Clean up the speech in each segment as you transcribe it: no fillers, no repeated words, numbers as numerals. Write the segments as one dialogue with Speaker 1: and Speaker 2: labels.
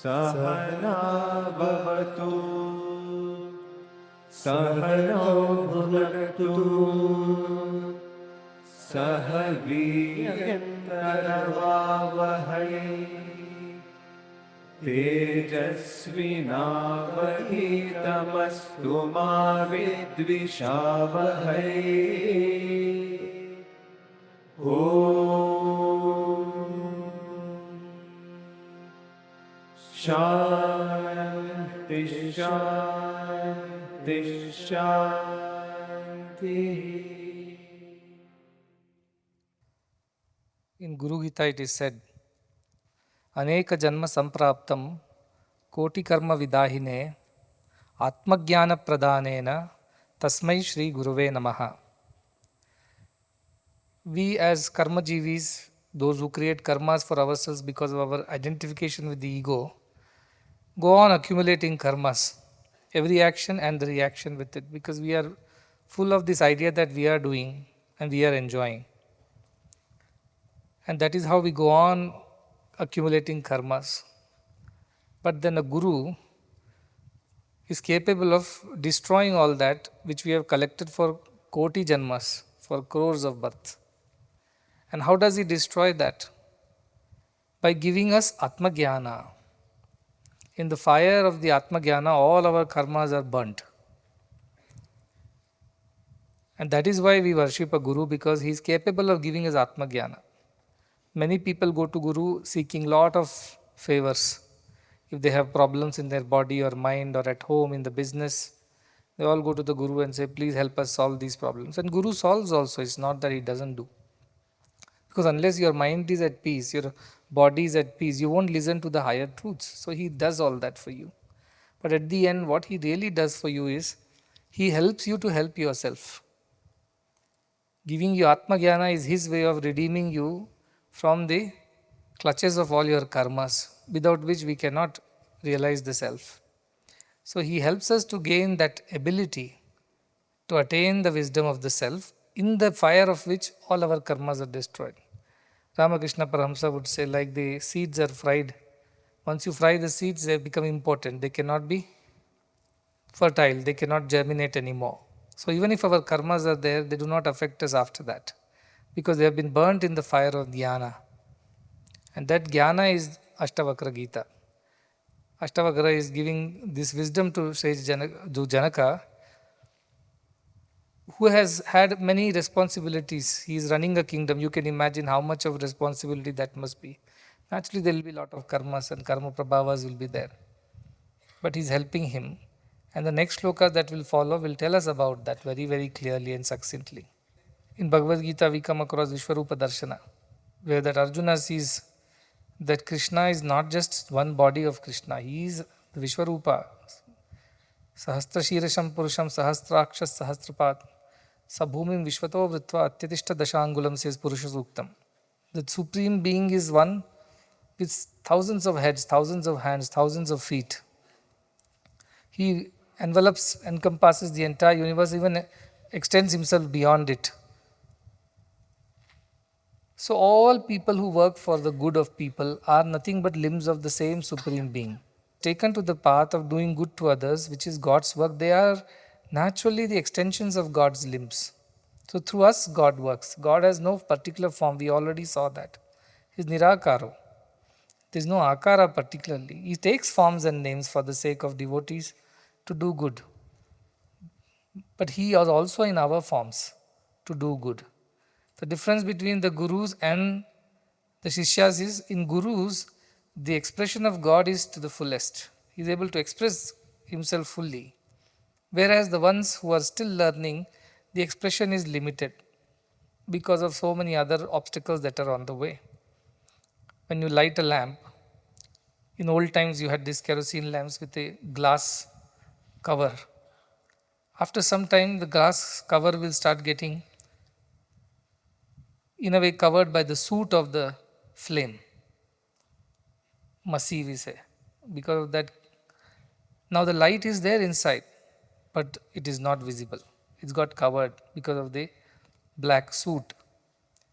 Speaker 1: Sahana bhavatu Sahano bhunaktu Sahaviryankaravavahai Tejasvinavadhitamastu ma vidvishavahai Shanti, Shanti, Shanti.
Speaker 2: In Guru Gita it is said, Aneka Janma Sampraptam Koti Karma Vidahine Atmagyana Pradhanena Tasmai Shri Guruve Namaha. We as karma jivis, those who create karmas for ourselves because of our identification with the ego, go on accumulating karmas, every action and the reaction with it, because we are full of this idea that we are doing and we are enjoying. And that is how we go on accumulating karmas. But then a guru is capable of destroying all that which we have collected for koti janmas, for crores of births. And how does he destroy that? By giving us Atma Jnana. In the fire of the Atma Jnana, all our karmas are burnt. And that is why we worship a Guru, because he is capable of giving us Atma Jnana. Many people go to Guru seeking lot of favors. If they have problems in their body or mind or at home, in the business, they all go to the Guru and say, please help us solve these problems. And Guru solves also, it's not that he doesn't do. Because unless your mind is at peace, your body is at peace, you won't listen to the higher truths. So he does all that for you. But at the end, what he really does for you is, he helps you to help yourself. Giving you Atma Jnana is his way of redeeming you from the clutches of all your karmas, without which we cannot realize the self. So he helps us to gain that ability to attain the wisdom of the self, in the fire of which all our karmas are destroyed. Ramakrishna Paramsa would say, like the seeds are fried. Once you fry the seeds, they become impotent. They cannot be fertile. They cannot germinate anymore. So even if our karmas are there, they do not affect us after that, because they have been burnt in the fire of jnana. And that jnana is Ashtavakra Gita. Ashtavakra is giving this wisdom to Sage Janaka, who has had many responsibilities. He is running a kingdom. You can imagine how much of responsibility that must be. Naturally, there will be a lot of karmas and karma prabhavas will be there. But he is helping him. And the next shloka that will follow will tell us about that very, very clearly and succinctly. In Bhagavad Gita, we come across Vishwarupa Darshana, where that Arjuna sees that Krishna is not just one body of Krishna. He is the Vishwarupa. Sahasra Shirasham Purusham Sahasrakshas Sahasrapat. Sabhumim Vishwato Vritva Atyatishta Dashangulam, says Purusha Suktam. The Supreme Being is one with thousands of heads, thousands of hands, thousands of feet. He encompasses the entire universe, even extends himself beyond it. So all people who work for the good of people are nothing but limbs of the same Supreme Being. Taken to the path of doing good to others, which is God's work, they are naturally the extensions of God's limbs. So through us, God works. God has no particular form. We already saw that. He is Nirakaro. There is no Akara particularly. He takes forms and names for the sake of devotees to do good. But He is also in our forms to do good. The difference between the Gurus and the Shishyas is, in Gurus, the expression of God is to the fullest. He is able to express himself fully. Whereas the ones who are still learning, the expression is limited because of so many other obstacles that are on the way. When you light a lamp, in old times you had these kerosene lamps with a glass cover. After some time, the glass cover will start getting, in a way, covered by the soot of the flame. Masi, we say. Because of that, now the light is there inside, but it is not visible. It's got covered because of the black soot.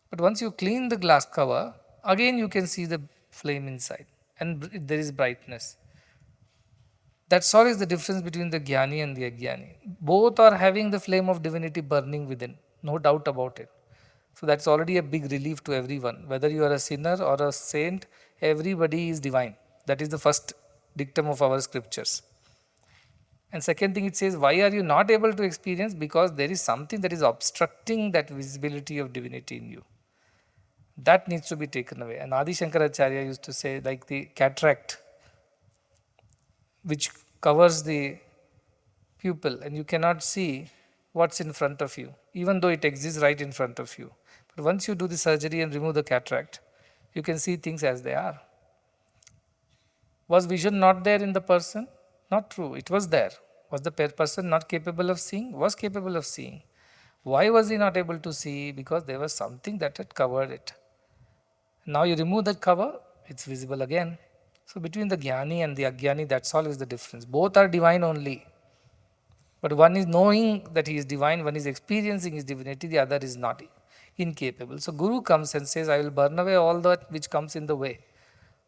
Speaker 2: But once you clean the glass cover, again you can see the flame inside. and there is brightness. That's all is the difference between the Jnani and the Ajnani. Both are having the flame of divinity burning within, no doubt about it. So that's already a big relief to everyone. Whether you are a sinner or a saint, everybody is divine. That is the first dictum of our scriptures. And second thing it says, why are you not able to experience? Because there is something that is obstructing that visibility of divinity in you. That needs to be taken away. And Adi Shankaracharya used to say, like the cataract which covers the pupil and you cannot see what's in front of you, even though it exists right in front of you. But once you do the surgery and remove the cataract, you can see things as they are. Was vision not there in the person? Not true. It was there. Was the person not capable of seeing? Was capable of seeing. Why was he not able to see? Because there was something that had covered it. Now you remove that cover, it's visible again. So between the Jnani and the Ajnani, that's all is the difference. Both are divine only. But one is knowing that he is divine, one is experiencing his divinity, the other is not, incapable. So Guru comes and says, I will burn away all that which comes in the way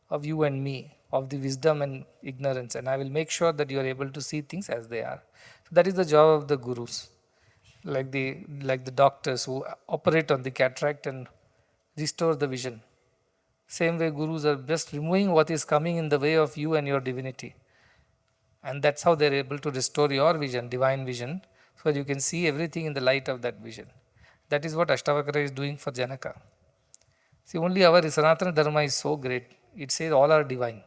Speaker 2: of you and me, of the wisdom and ignorance, and I will make sure that you are able to see things as they are. So that is the job of the gurus, like the doctors who operate on the cataract and restore the vision. Same way gurus are just removing what is coming in the way of you and your divinity. And that's how they're able to restore your vision, divine vision, so that you can see everything in the light of that vision. That is what Ashtavakra is doing for Janaka. See, only our Sanatana Dharma is so great. It says all are divine.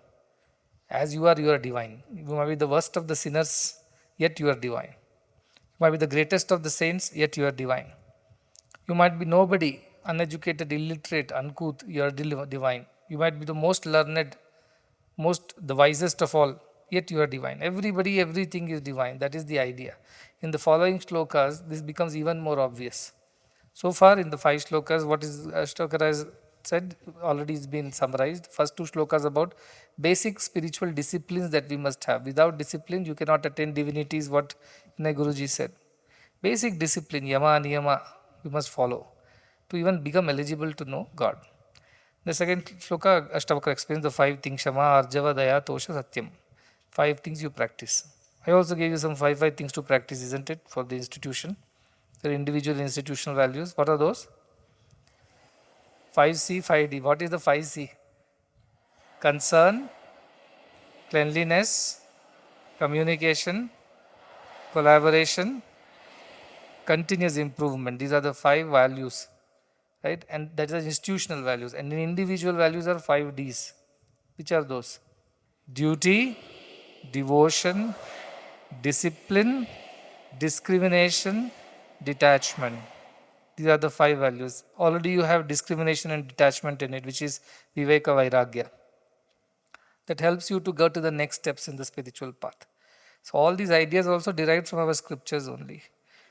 Speaker 2: As you are divine. You might be the worst of the sinners, yet you are divine. You might be the greatest of the saints, yet you are divine. You might be nobody, uneducated, illiterate, uncouth, you are divine. You might be the most learned, the wisest of all, yet you are divine. Everybody, everything is divine. That is the idea. In the following shlokas, this becomes even more obvious. So far in the 5 shlokas, what is Ashtavakra has said already is been summarized. First 2 shlokas about basic spiritual disciplines that we must have. Without discipline, you cannot attain divinity, is what Vinay Guruji said. Basic discipline, yama, niyama, we must follow to even become eligible to know God. The second shloka, Ashtavakra explains the 5 things: Shama, Arjava, Daya, Tosha, Satyam. 5 things you practice. I also gave you some 5 things to practice, isn't it, for the institution? The individual institutional values. What are those? 5C, 5D. What is the 5C? Concern, cleanliness, communication, collaboration, continuous improvement. These are the 5 values, right? And that is institutional values. And in individual values are 5 Ds. Which are those? Duty, devotion, discipline, discrimination, detachment. These are the 5 values. Already you have discrimination and detachment in it, which is Viveka Vairagya. That helps you to go to the next steps in the spiritual path. So all these ideas are also derived from our scriptures only.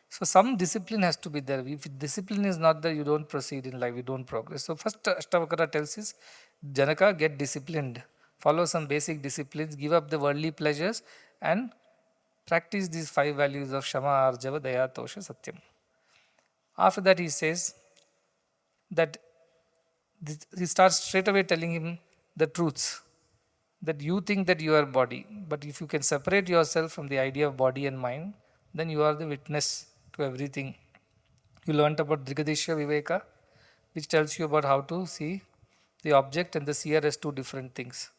Speaker 2: So some discipline has to be there. If discipline is not there, you don't proceed in life, you don't progress. So first Ashtavakra tells us, Janaka, get disciplined. Follow some basic disciplines, give up the worldly pleasures and practice these 5 values of Shama, Arjava, Daya, Tosha, Satyam. After that he says that he starts straight away telling him the truths. That you think that you are body, but if you can separate yourself from the idea of body and mind, then you are the witness to everything. You learnt about Drigadishya Viveka, which tells you about how to see the object and the seer as 2 different things.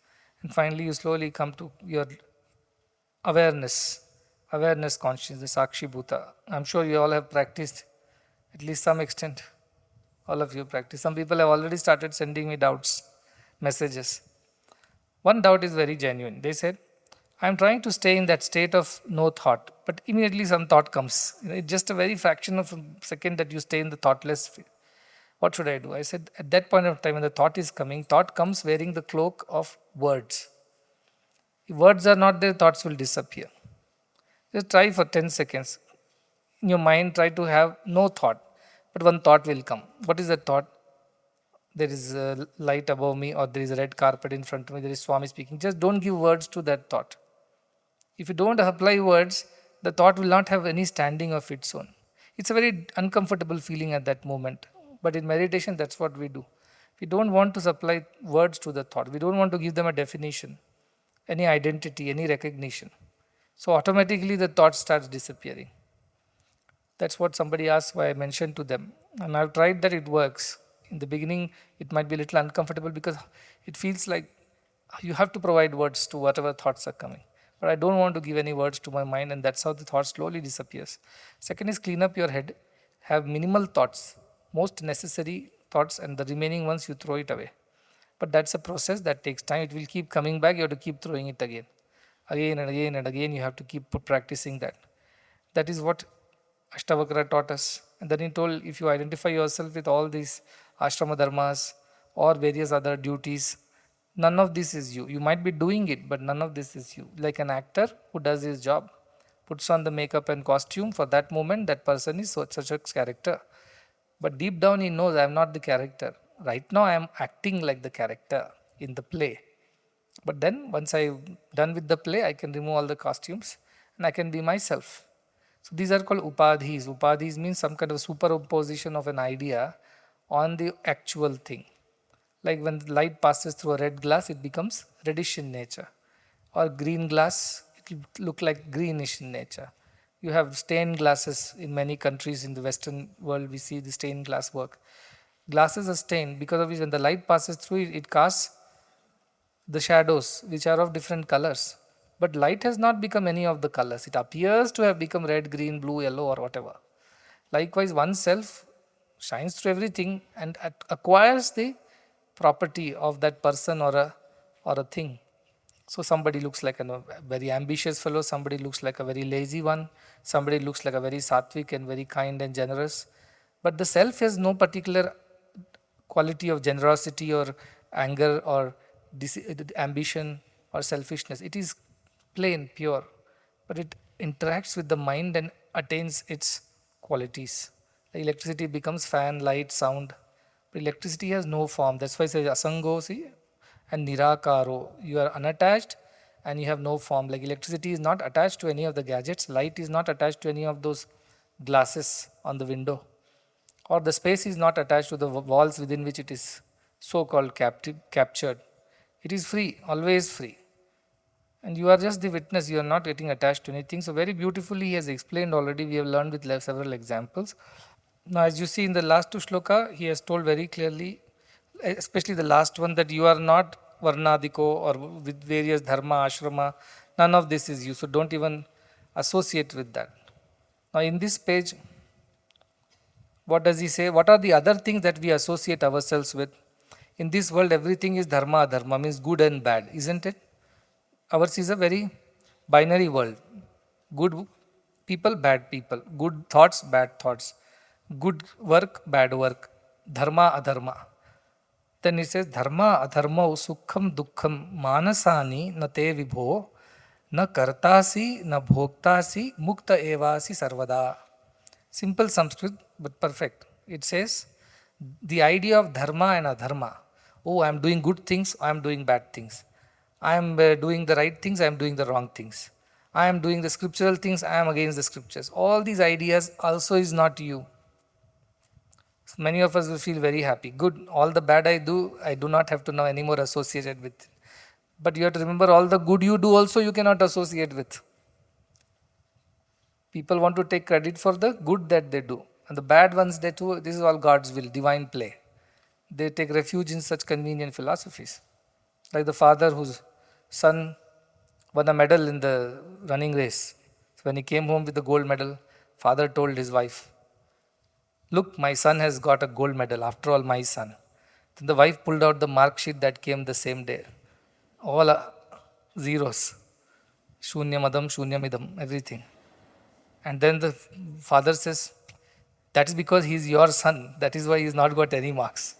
Speaker 2: And finally you slowly come to your awareness consciousness, the Sakshi Bhuta. I'm sure you all have practiced at least some extent. All of you practice. Some people have already started sending me doubts, messages. One doubt is very genuine. They said, I'm trying to stay in that state of no thought, but immediately some thought comes. It's just a very fraction of a second that you stay in the thoughtless phase. What should I do? I said, at that point of time when the thought is coming, thought comes wearing the cloak of words. If words are not there, thoughts will disappear. Just try for 10 seconds. In your mind, try to have no thought, but one thought will come. What is that thought? There is a light above me, or there is a red carpet in front of me, there is Swami speaking. Just don't give words to that thought. If you don't apply words, the thought will not have any standing of its own. It's a very uncomfortable feeling at that moment. But in meditation, that's what we do. We don't want to supply words to the thought. We don't want to give them a definition, any identity, any recognition. So automatically the thought starts disappearing. That's what somebody asked why I mentioned to them. And I've tried that, it works. In the beginning, it might be a little uncomfortable because it feels like you have to provide words to whatever thoughts are coming. But I don't want to give any words to my mind, and that's how the thought slowly disappears. Second is clean up your head, have minimal thoughts, most necessary thoughts, and the remaining ones you throw it away. But that's a process that takes time. It will keep coming back. You have to keep throwing it again. Again and again and again, you have to keep practicing that. That is what Ashtavakra taught us. And then he told, if you identify yourself with all these ashrama dharmas or various other duties, none of this is you. You might be doing it, but none of this is you. Like an actor who does his job, puts on the makeup and costume, for that moment, that person is such a character. But deep down he knows, I am not the character. Right now I am acting like the character in the play. But then once I'm done with the play, I can remove all the costumes and I can be myself. So these are called upadhis. Upadhis means some kind of superimposition of an idea on the actual thing. Like when light passes through a red glass, it becomes reddish in nature. Or green glass, it will look like greenish in nature. You have stained glasses in many countries in the Western world. We see the stained glass work. Glasses are stained because of which when the light passes through it, it casts the shadows which are of different colors. But light has not become any of the colors. It appears to have become red, green, blue, yellow, or whatever. Likewise, oneself shines through everything and acquires the property of that person or a thing. So somebody looks like a very ambitious fellow, somebody looks like a very lazy one, somebody looks like a very sattvic and very kind and generous. But the self has no particular quality of generosity or anger or ambition or selfishness. It is plain, pure, but it interacts with the mind and attains its qualities. The electricity becomes fan, light, sound. But electricity has no form. That's why it says asangosi and nirakaro. You are unattached and you have no form. Like electricity is not attached to any of the gadgets. Light is not attached to any of those glasses on the window. Or the space is not attached to the walls within which it is so-called captured. It is free, always free. And you are just the witness, you are not getting attached to anything. So very beautifully he has explained already, we have learned with several examples. Now as you see in the last two shloka, he has told very clearly, especially the last one, that you are not varnadiko or with various dharma, ashrama, none of this is you. So don't even associate with that. Now in this page, what does he say? What are the other things that we associate ourselves with? In this world, everything is dharma, adharma, means good and bad, isn't it? Ours is a very binary world. Good people, bad people. Good thoughts, bad thoughts. Good work, bad work. Dharma, adharma. Then he says, Dharma, adharma, sukham, dukkham, manasani, na te vibho, na kartasi, na bhoktasi, mukta evasi sarvada. Simple Sanskrit, but perfect. It says, the idea of dharma and adharma. Oh, I am doing good things, I am doing bad things. I am doing the right things, I am doing the wrong things. I am doing the scriptural things, I am against the scriptures. All these ideas also is not you. So many of us will feel very happy. Good, all the bad I do not have to now anymore associated with. But you have to remember, all the good you do also you cannot associate with. People want to take credit for the good that they do. And the bad ones they do, this is all God's will, divine play. They take refuge in such convenient philosophies. Like the father whose son won a medal in the running race. So when he came home with the gold medal, father told his wife, look, my son has got a gold medal, after all my son. Then the wife pulled out the mark sheet that came the same day. All zeros. Shunyamadam, shunyamidam, everything. And then the father says, that is because he is your son. That is why he has not got any marks.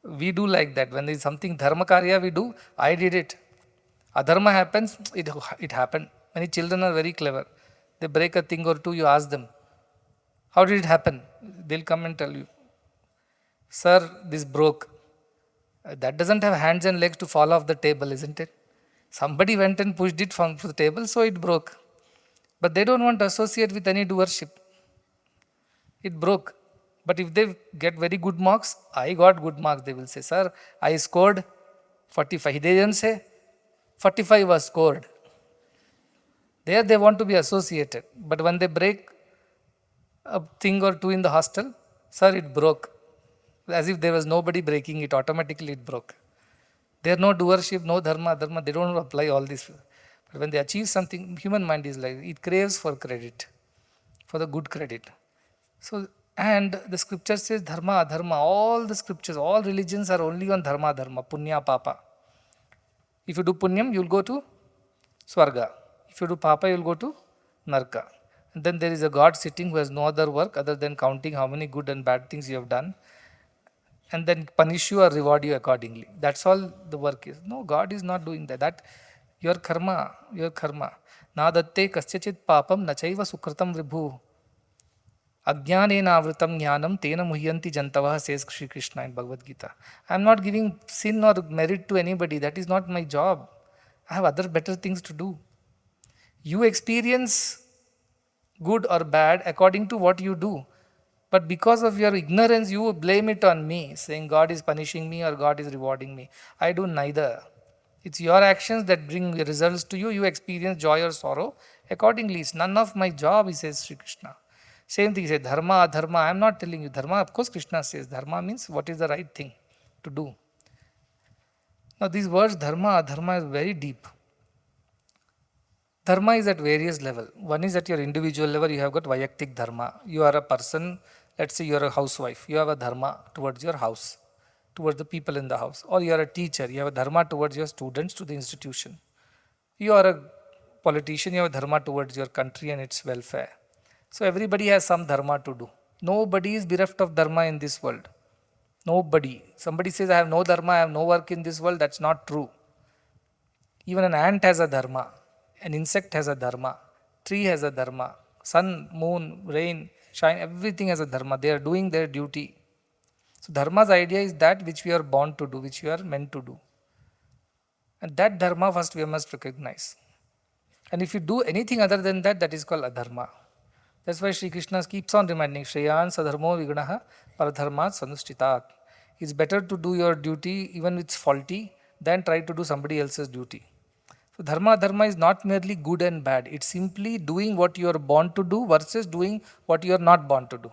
Speaker 2: We do like that. When there is something dharma karya we do, I did it. Adharma happens, it happened. Many children are very clever. They break a thing or two, you ask them, how did it happen? They'll come and tell you, sir, this broke. That doesn't have hands and legs to fall off the table, isn't it? Somebody went and pushed it from the table, so it broke. But they don't want to associate with any doership. It broke. But if they get very good marks, I got good marks, they will say, sir, I scored 45. They didn't say 45 was scored. There they want to be associated. But when they break a thing or two in the hostel, sir, it broke. As if there was nobody breaking it, automatically it broke. There no doership, no dharma, they don't apply all this. But when they achieve something, human mind is like, it craves for credit, for the good credit. So, and the scripture says dharma, adharma, all the scriptures, all religions are only on dharma, dharma, punya, papa. If you do punyam, you will go to Swarga. If you do papa, you will go to Narka. And then there is a God sitting who has no other work other than counting how many good and bad things you have done, and then punish you or reward you accordingly. That's all the work is. No, God is not doing that. That your karma, your karma. Nadatte kasyachit papam nachaiva sukritam vibhu. Ajnanena avritam jnanam tena muhyanti jantavah, says Sri Krishna in Bhagavad Gita. I am not giving sin or merit to anybody. That is not my job. I have other better things to do. You experience good or bad according to what you do. But because of your ignorance, you blame it on me, saying God is punishing me or God is rewarding me. I do neither. It's your actions that bring results to you. You experience joy or sorrow accordingly. It's none of my job, he says Sri Krishna. Same thing, he says dharma, adharma. I am not telling you dharma. Of course, Krishna says dharma means what is the right thing to do. Now, these words dharma, adharma is very deep. Dharma is at various levels. One is at your individual level, you have got vayaktik dharma. You are a person, let's say you are a housewife, you have a dharma towards your house, towards the people in the house. Or you are a teacher, you have a dharma towards your students, to the institution. You are a politician, you have a dharma towards your country and its welfare. So everybody has some dharma to do. Nobody is bereft of dharma in this world. Nobody. Somebody says, I have no dharma, I have no work in this world. That's not true. Even an ant has a dharma. An insect has a dharma. Tree has a dharma. Sun, moon, rain, shine, everything has a dharma. They are doing their duty. So dharma's idea is that which we are born to do, which we are meant to do. And that dharma first we must recognize. And if you do anything other than that, that is called adharma. That's why Sri Krishna keeps on reminding, Shreyan sadharmo vignaha paradharmat sanushchitat. It's better to do your duty even if it's faulty than try to do somebody else's duty. So dharma is not merely good and bad. It's simply doing what you are born to do versus doing what you are not born to do.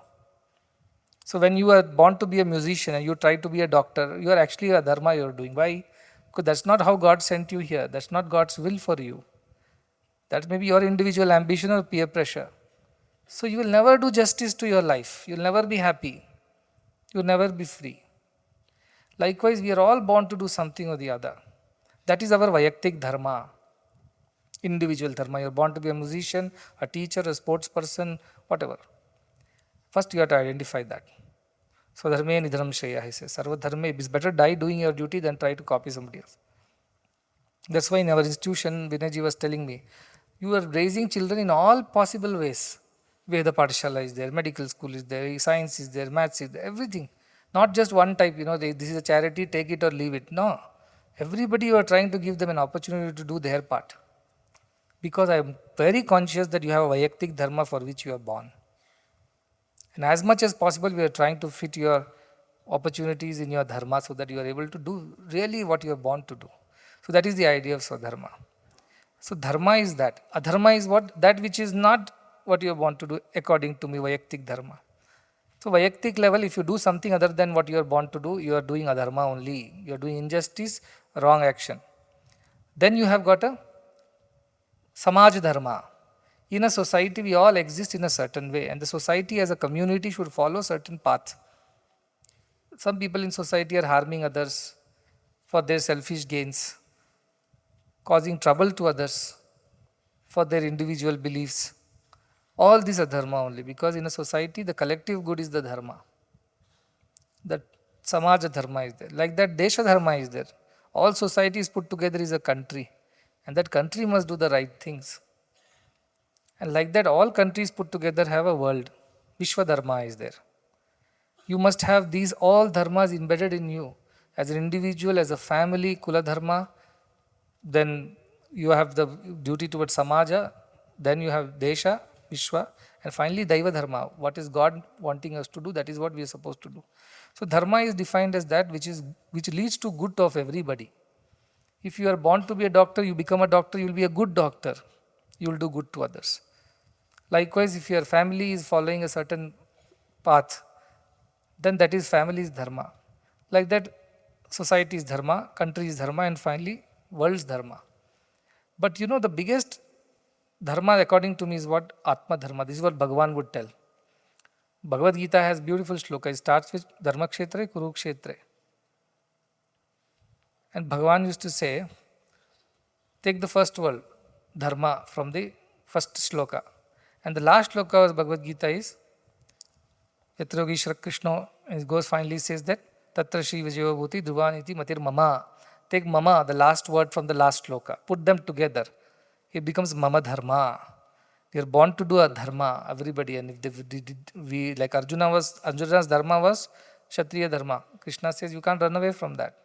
Speaker 2: So when you are born to be a musician and you try to be a doctor, you are actually a dharma you are doing. Why? Because that's not how God sent you here. That's not God's will for you. That may be your individual ambition or peer pressure. So you will never do justice to your life. You will never be happy. You will never be free. Likewise, we are all born to do something or the other. That is our vayaktik dharma, individual dharma. You are born to be a musician, a teacher, a sports person, whatever. First you have to identify that. So dharme nidharam shreya, he says. Sarva dharme, it's better die doing your duty than try to copy somebody else. That's why in our institution, Vinayji was telling me, you are raising children in all possible ways. Veda Pathshala is there, medical school is there, science is there, maths is there, everything. Not just one type, this is a charity, take it or leave it. No. Everybody you are trying to give them an opportunity to do their part. Because I am very conscious that you have a vayaktik dharma for which you are born. And as much as possible, we are trying to fit your opportunities in your dharma so that you are able to do really what you are born to do. So that is the idea of Swadharma. So dharma is that. Adharma is what? That which is not what you are born to do according to me, vayaktik dharma. So vayaktik level, if you do something other than what you are born to do, you are doing adharma only. You are doing injustice, wrong action. Then you have got a samaj dharma. In a society, we all exist in a certain way, and the society as a community should follow certain path. Some people in society are harming others for their selfish gains, causing trouble to others for their individual beliefs. All these are dharma only, because in a society, the collective good is the dharma. That samaja dharma is there. Like that, desha dharma is there. All societies put together is a country, and that country must do the right things. And like that, all countries put together have a world. Vishwa dharma is there. You must have these all dharmas embedded in you. As an individual, as a family, kula dharma. Then you have the duty towards samaja. Then you have desha, Vishwa, And finally, Daiva Dharma, what is God wanting us to do, that is what we are supposed to do. So Dharma is defined as that which leads to good of everybody. If you are born to be a doctor, you become a doctor, you will be a good doctor. You will do good to others. Likewise, if your family is following a certain path, then that is family's dharma. Like that, society is dharma, country is dharma, and finally, world's dharma. But the biggest dharma, according to me, is what Atma Dharma. This is what Bhagavan would tell. Bhagavad Gita has beautiful shloka. It starts with Dharma Kshetre, Kurukshetre. And Bhagavan used to say, take the first word, Dharma, from the first shloka. And the last shloka of Bhagavad Gita is, Yatra Yogeshwara Krishna, and it goes finally says that, Tatra Shri Vijaya Bhuti Dhruvaniti Matir Mama. Take Mama, the last word from the last shloka. Put them together. It becomes Mama Dharma. We are born to do a dharma, everybody. And if we like Arjuna's dharma was Kshatriya Dharma. Krishna says you can't run away from that.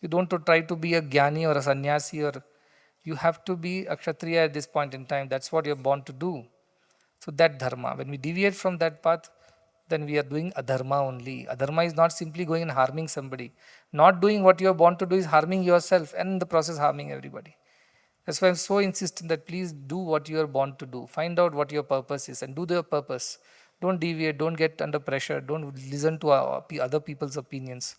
Speaker 2: You don't try to be a jnani or a sannyasi, or you have to be a Kshatriya at this point in time. That's what you're born to do. So that dharma, when we deviate from that path, then we are doing adharma only. Adharma is not simply going and harming somebody. Not doing what you are born to do is harming yourself, and in the process harming everybody. That's why I'm so insistent that please do what you are born to do. Find out what your purpose is and do the purpose. Don't deviate, don't get under pressure, don't listen to other people's opinions.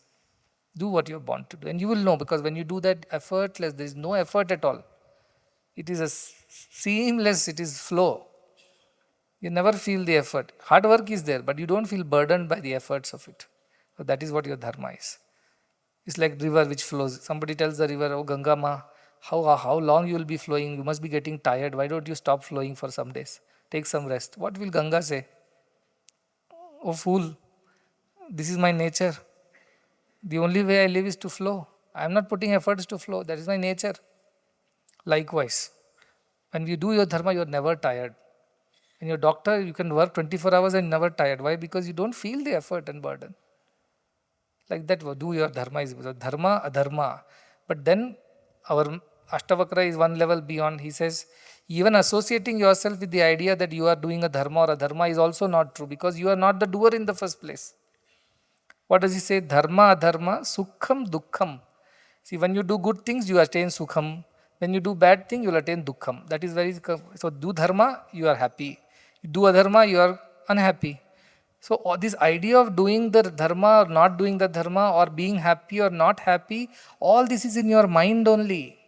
Speaker 2: Do what you're born to do. And you will know, because when you do that effortless, there is no effort at all. It is a seamless, it is flow. You never feel the effort. Hard work is there, but you don't feel burdened by the efforts of it. So that is what your dharma is. It's like river which flows. Somebody tells the river, oh Ganga Ma, how long you will be flowing? You must be getting tired. Why don't you stop flowing for some days? Take some rest. What will Ganga say? Oh fool, this is my nature. The only way I live is to flow. I am not putting efforts to flow. That is my nature. Likewise, when you do your dharma, you are never tired. When you're a doctor, you can work 24 hours and never tired. Why? Because you don't feel the effort and burden. Like that, do your dharma is dharma, adharma. But then our Ashtavakra is one level beyond. He says, even associating yourself with the idea that you are doing a dharma or a dharma is also not true, because you are not the doer in the first place. What does he say? Dharma, adharma, sukham, dukkham. See, when you do good things, you attain sukham. When you do bad things, you will attain dukkham. That is very, so do dharma, you are happy. You do adharma, you are unhappy. So this idea of doing the dharma or not doing the dharma, or being happy or not happy, all this is in your mind only.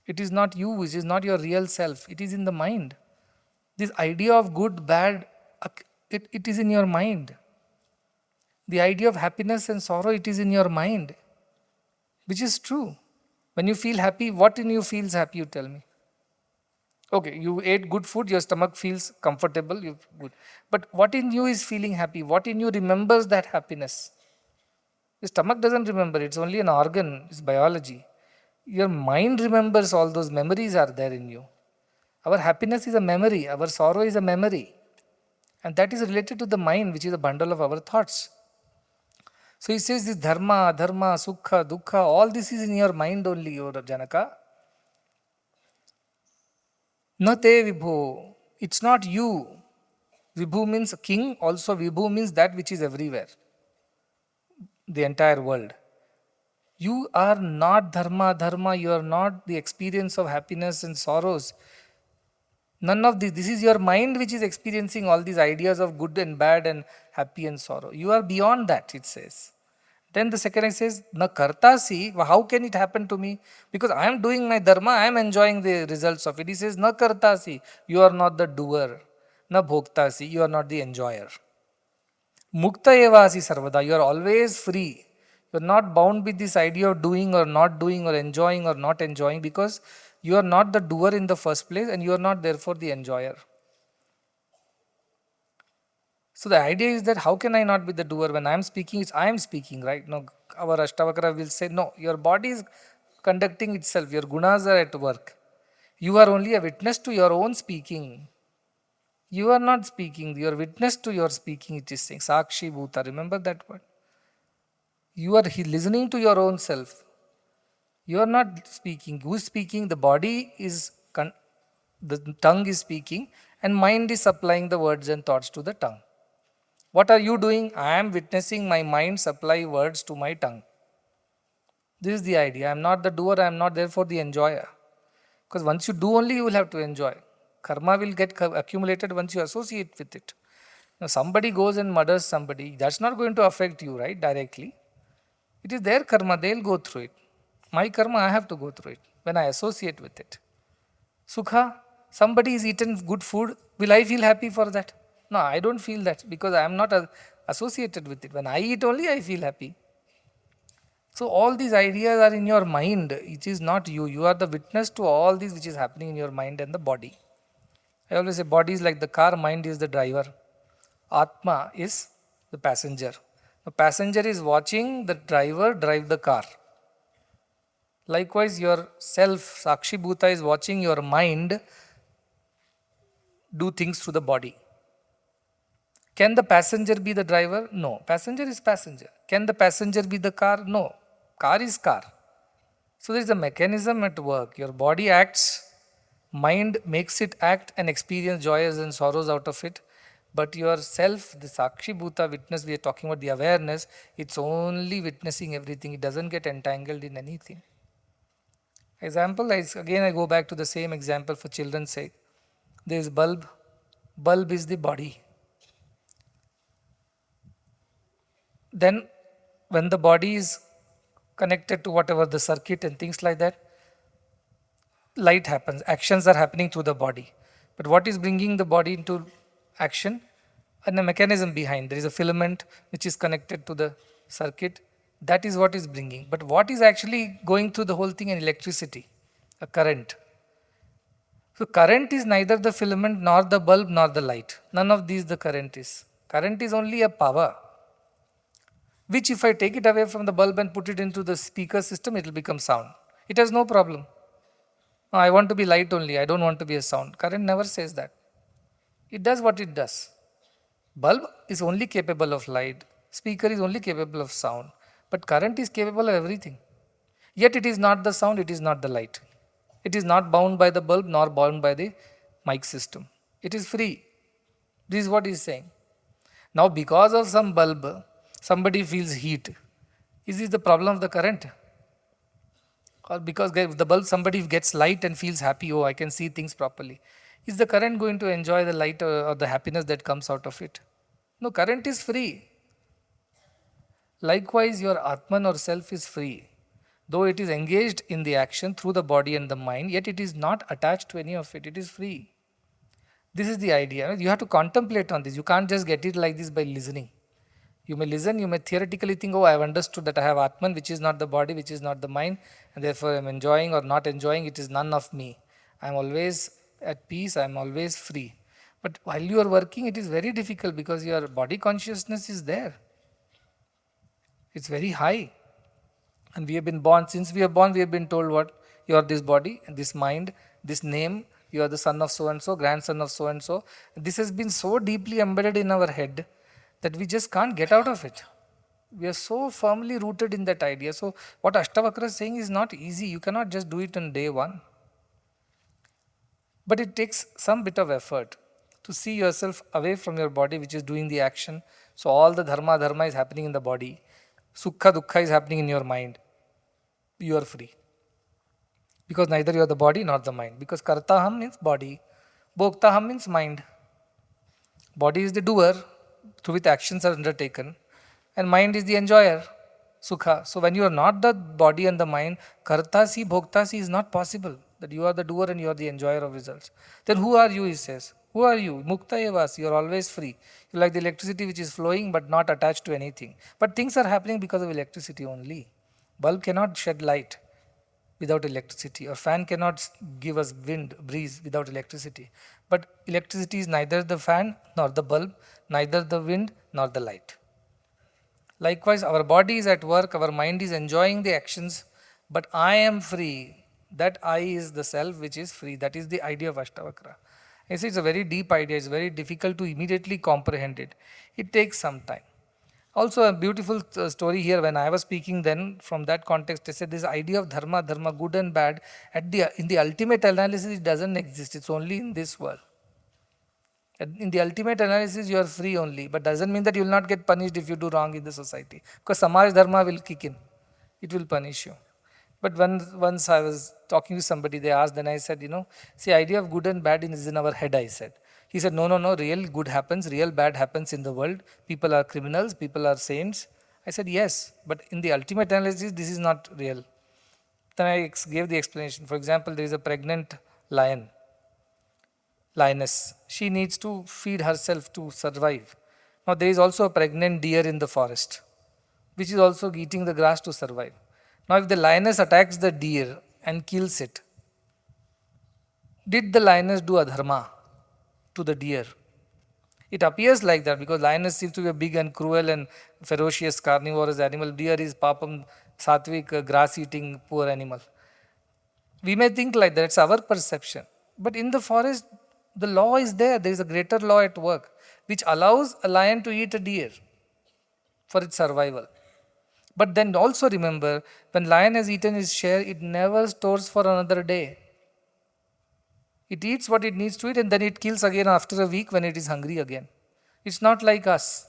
Speaker 2: It is not you, it is not your real self. It is in the mind. This idea of good, bad, it is in your mind. The idea of happiness and sorrow, it is in your mind. Which is true. When you feel happy, what in you feels happy, you tell me? Okay, you ate good food, your stomach feels comfortable, you good. But what in you is feeling happy? What in you remembers that happiness? The stomach doesn't remember, it's only an organ, it's biology. Your mind remembers, all those memories are there in you. Our happiness is a memory, our sorrow is a memory. And that is related to the mind, which is a bundle of our thoughts. So he says this dharma, adharma, sukha, dukkha, all this is in your mind only, your Janaka. Nate vibhu. It's not you. Vibhu means king, also vibhu means that which is everywhere. The entire world. You are not dharma, dharma, you are not the experience of happiness and sorrows. None of this. This is your mind which is experiencing all these ideas of good and bad and happy and sorrow. You are beyond that, it says. Then the second says, na kartasi, how can it happen to me? Because I am doing my dharma, I am enjoying the results of it. He says, na kartasi, you are not the doer. Na bhoktasi, you are not the enjoyer. Mukta evasi sarvada, you are always free. You are not bound with this idea of doing or not doing or enjoying or not enjoying, because you are not the doer in the first place and you are not therefore the enjoyer. So the idea is that how can I not be the doer? When I am speaking, it's I am speaking, right? No, our Ashtavakra will say, no, your body is conducting itself, your gunas are at work. You are only a witness to your own speaking. You are not speaking, you are witness to your speaking, it is saying. Sakshi Bhuta, remember that word? You are listening to your own self. You are not speaking. Who is speaking? The body is, the tongue is speaking, and mind is supplying the words and thoughts to the tongue. What are you doing? I am witnessing my mind supply words to my tongue. This is the idea. I am not the doer, I am not therefore the enjoyer. Because once you do only, you will have to enjoy. Karma will get accumulated once you associate with it. Now somebody goes and murders somebody, that's not going to affect you, right, directly. It is their karma, they'll go through it. My karma, I have to go through it when I associate with it. Sukha, somebody is eaten good food, will I feel happy for that? No, I don't feel that because I am not associated with it. When I eat only, I feel happy. So all these ideas are in your mind. It is not you. You are the witness to all these which is happening in your mind and the body. I always say body is like the car, mind is the driver. Atma is the passenger. The passenger is watching the driver drive the car. Likewise, your self, Sakshi Bhuta, is watching your mind do things through the body. Can the passenger be the driver? No. Passenger is passenger. Can the passenger be the car? No. Car is car. So there is a mechanism at work. Your body acts, mind makes it act and experience joys and sorrows out of it. But your self, the Sakshi Bhuta witness, we are talking about the awareness, it's only witnessing everything. It doesn't get entangled in anything. Example, again I go back to the same example for children's sake. There is bulb. Bulb is the body. Then when the body is connected to whatever the circuit and things like that, light happens, actions are happening through the body. But what is bringing the body into action? And a mechanism behind. There is a filament which is connected to the circuit. That is what is bringing. But what is actually going through the whole thing? An electricity, a current. So current is neither the filament nor the bulb nor the light. None of these the current is. Current is only a power, which if I take it away from the bulb and put it into the speaker system, it will become sound. It has no problem. No, I want to be light only, I don't want to be a sound. Current never says that. It does what it does. Bulb is only capable of light, speaker is only capable of sound, but current is capable of everything. Yet it is not the sound, it is not the light. It is not bound by the bulb nor bound by the mic system. It is free. This is what he is saying. Now because of some bulb, somebody feels heat. Is this the problem of the current? Or because the bulb, somebody gets light and feels happy, oh, I can see things properly. Is the current going to enjoy the light or the happiness that comes out of it? No, current is free. Likewise, your Atman or self is free. Though it is engaged in the action through the body and the mind, yet it is not attached to any of it. It is free. This is the idea. You have to contemplate on this. You can't just get it like this by listening. You may listen, you may theoretically think, oh, I have understood that I have Atman, which is not the body, which is not the mind, and therefore I am enjoying or not enjoying, it is none of me. I am always at peace, I am always free. But while you are working, it is very difficult because your body consciousness is there. It's very high. And we have been born, since we are born, we have been told what? You are this body, this mind, this name, you are the son of so and so, grandson of so and so. This has been so deeply embedded in our head that we just can't get out of it. We are so firmly rooted in that idea. So what Ashtavakra is saying is not easy. You cannot just do it on day one. But it takes some bit of effort to see yourself away from your body which is doing the action. So all the dharma is happening in the body. Sukha, dukkha is happening in your mind. You are free. Because neither you are the body nor the mind. Because kartaham means body. Bhoktaham means mind. Body is the doer, through which actions are undertaken, and mind is the enjoyer, sukha. So when you are not the body and the mind, kartasi, bhoktasi is not possible, that you are the doer and you are the enjoyer of results. Then who are you, he says. Who are you? Mukta evas, you are always free. You are like the electricity which is flowing but not attached to anything. But things are happening because of electricity only. Bulb cannot shed light without electricity, or fan cannot give us wind, breeze without electricity. But electricity is neither the fan nor the bulb, neither the wind nor the light. Likewise, our body is at work, our mind is enjoying the actions, but I am free. That I is the self which is free. That is the idea of Ashtavakra. You see, it's a very deep idea. It's very difficult to immediately comprehend it. It takes some time. Also a beautiful story here, when I was speaking then, from that context, I said this idea of dharma, good and bad, in the ultimate analysis it doesn't exist, it's only in this world. And in the ultimate analysis, you are free only, but doesn't mean that you will not get punished if you do wrong in the society. Because Samaj Dharma will kick in. It will punish you. But once I was talking to somebody, they asked, then I said, see, idea of good and bad is in our head, I said. He said, no, no, no, real good happens, real bad happens in the world. People are criminals, people are saints. I said, yes, but in the ultimate analysis, this is not real. Then I gave the explanation. For example, there is a pregnant lioness. She needs to feed herself to survive. Now, there is also a pregnant deer in the forest, which is also eating the grass to survive. Now, if the lioness attacks the deer and kills it, did the lioness do a dharma to the deer? It appears like that because lioness seems to be a big and cruel and ferocious carnivorous animal. Deer is papam, sattvic, grass-eating poor animal. We may think like that, it's our perception. But in the forest, the law is there. There is a greater law at work, which allows a lion to eat a deer for its survival. But then also remember, when lion has eaten his share, it never stores for another day. It eats what it needs to eat and then it kills again after a week when it is hungry again. It's not like us.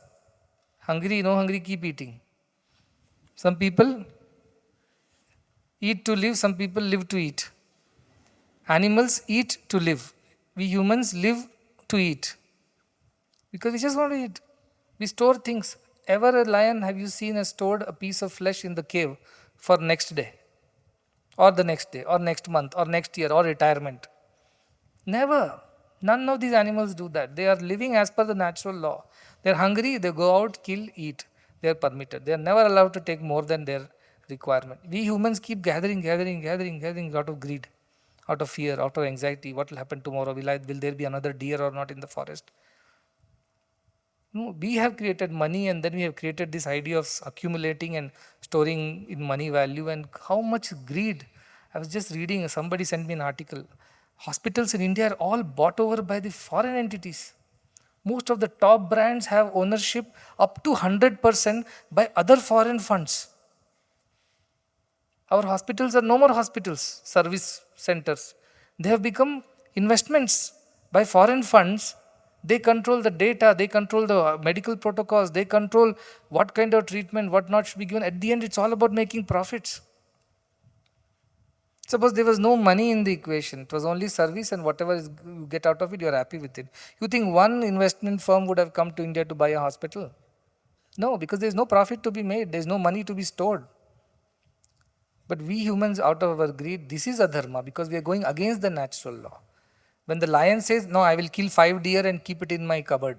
Speaker 2: Hungry, no hungry, keep eating. Some people eat to live, some people live to eat. Animals eat to live. We humans live to eat. Because we just want to eat. We store things. Ever a lion, have you seen, has stored a piece of flesh in the cave for next day? Or the next day, or next month, or next year, or retirement? Never. None of these animals do that. They are living as per the natural law. They are hungry, they go out, kill, eat. They are permitted. They are never allowed to take more than their requirement. We humans keep gathering out of greed, out of fear, out of anxiety. What will happen tomorrow? Will there be another deer or not in the forest? No, we have created money and then we have created this idea of accumulating and storing in money value and how much greed. I was just reading, somebody sent me an article. Hospitals in India are all bought over by the foreign entities. Most of the top brands have ownership up to 100% by other foreign funds. Our hospitals are no more hospitals, service centers. They have become investments by foreign funds. They control the data, they control the medical protocols, they control what kind of treatment, what not should be given. At the end, it's all about making profits. Suppose there was no money in the equation, it was only service and whatever you get out of it, you are happy with it. You think one investment firm would have come to India to buy a hospital? No, because there is no profit to be made, there is no money to be stored. But we humans, out of our greed, this is a dharma because we are going against the natural law. When the lion says, no, I will kill 5 deer and keep it in my cupboard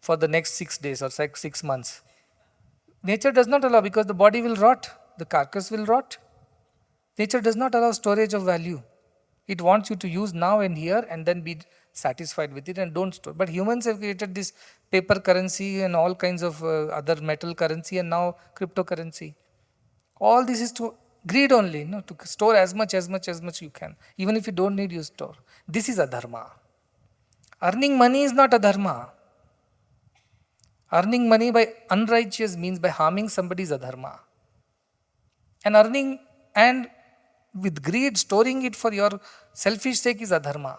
Speaker 2: for the next 6 days or 6 months. Nature does not allow because the body will rot, the carcass will rot. Nature does not allow storage of value. It wants you to use now and here and then be satisfied with it and don't store. But humans have created this paper currency and all kinds of other metal currency and now cryptocurrency. All this is to greed only, to store as much you can. Even if you don't need, you store. This is a dharma. Earning money is not a dharma. Earning money by unrighteous means by harming somebody is a dharma. And earning and with greed, storing it for your selfish sake is a dharma.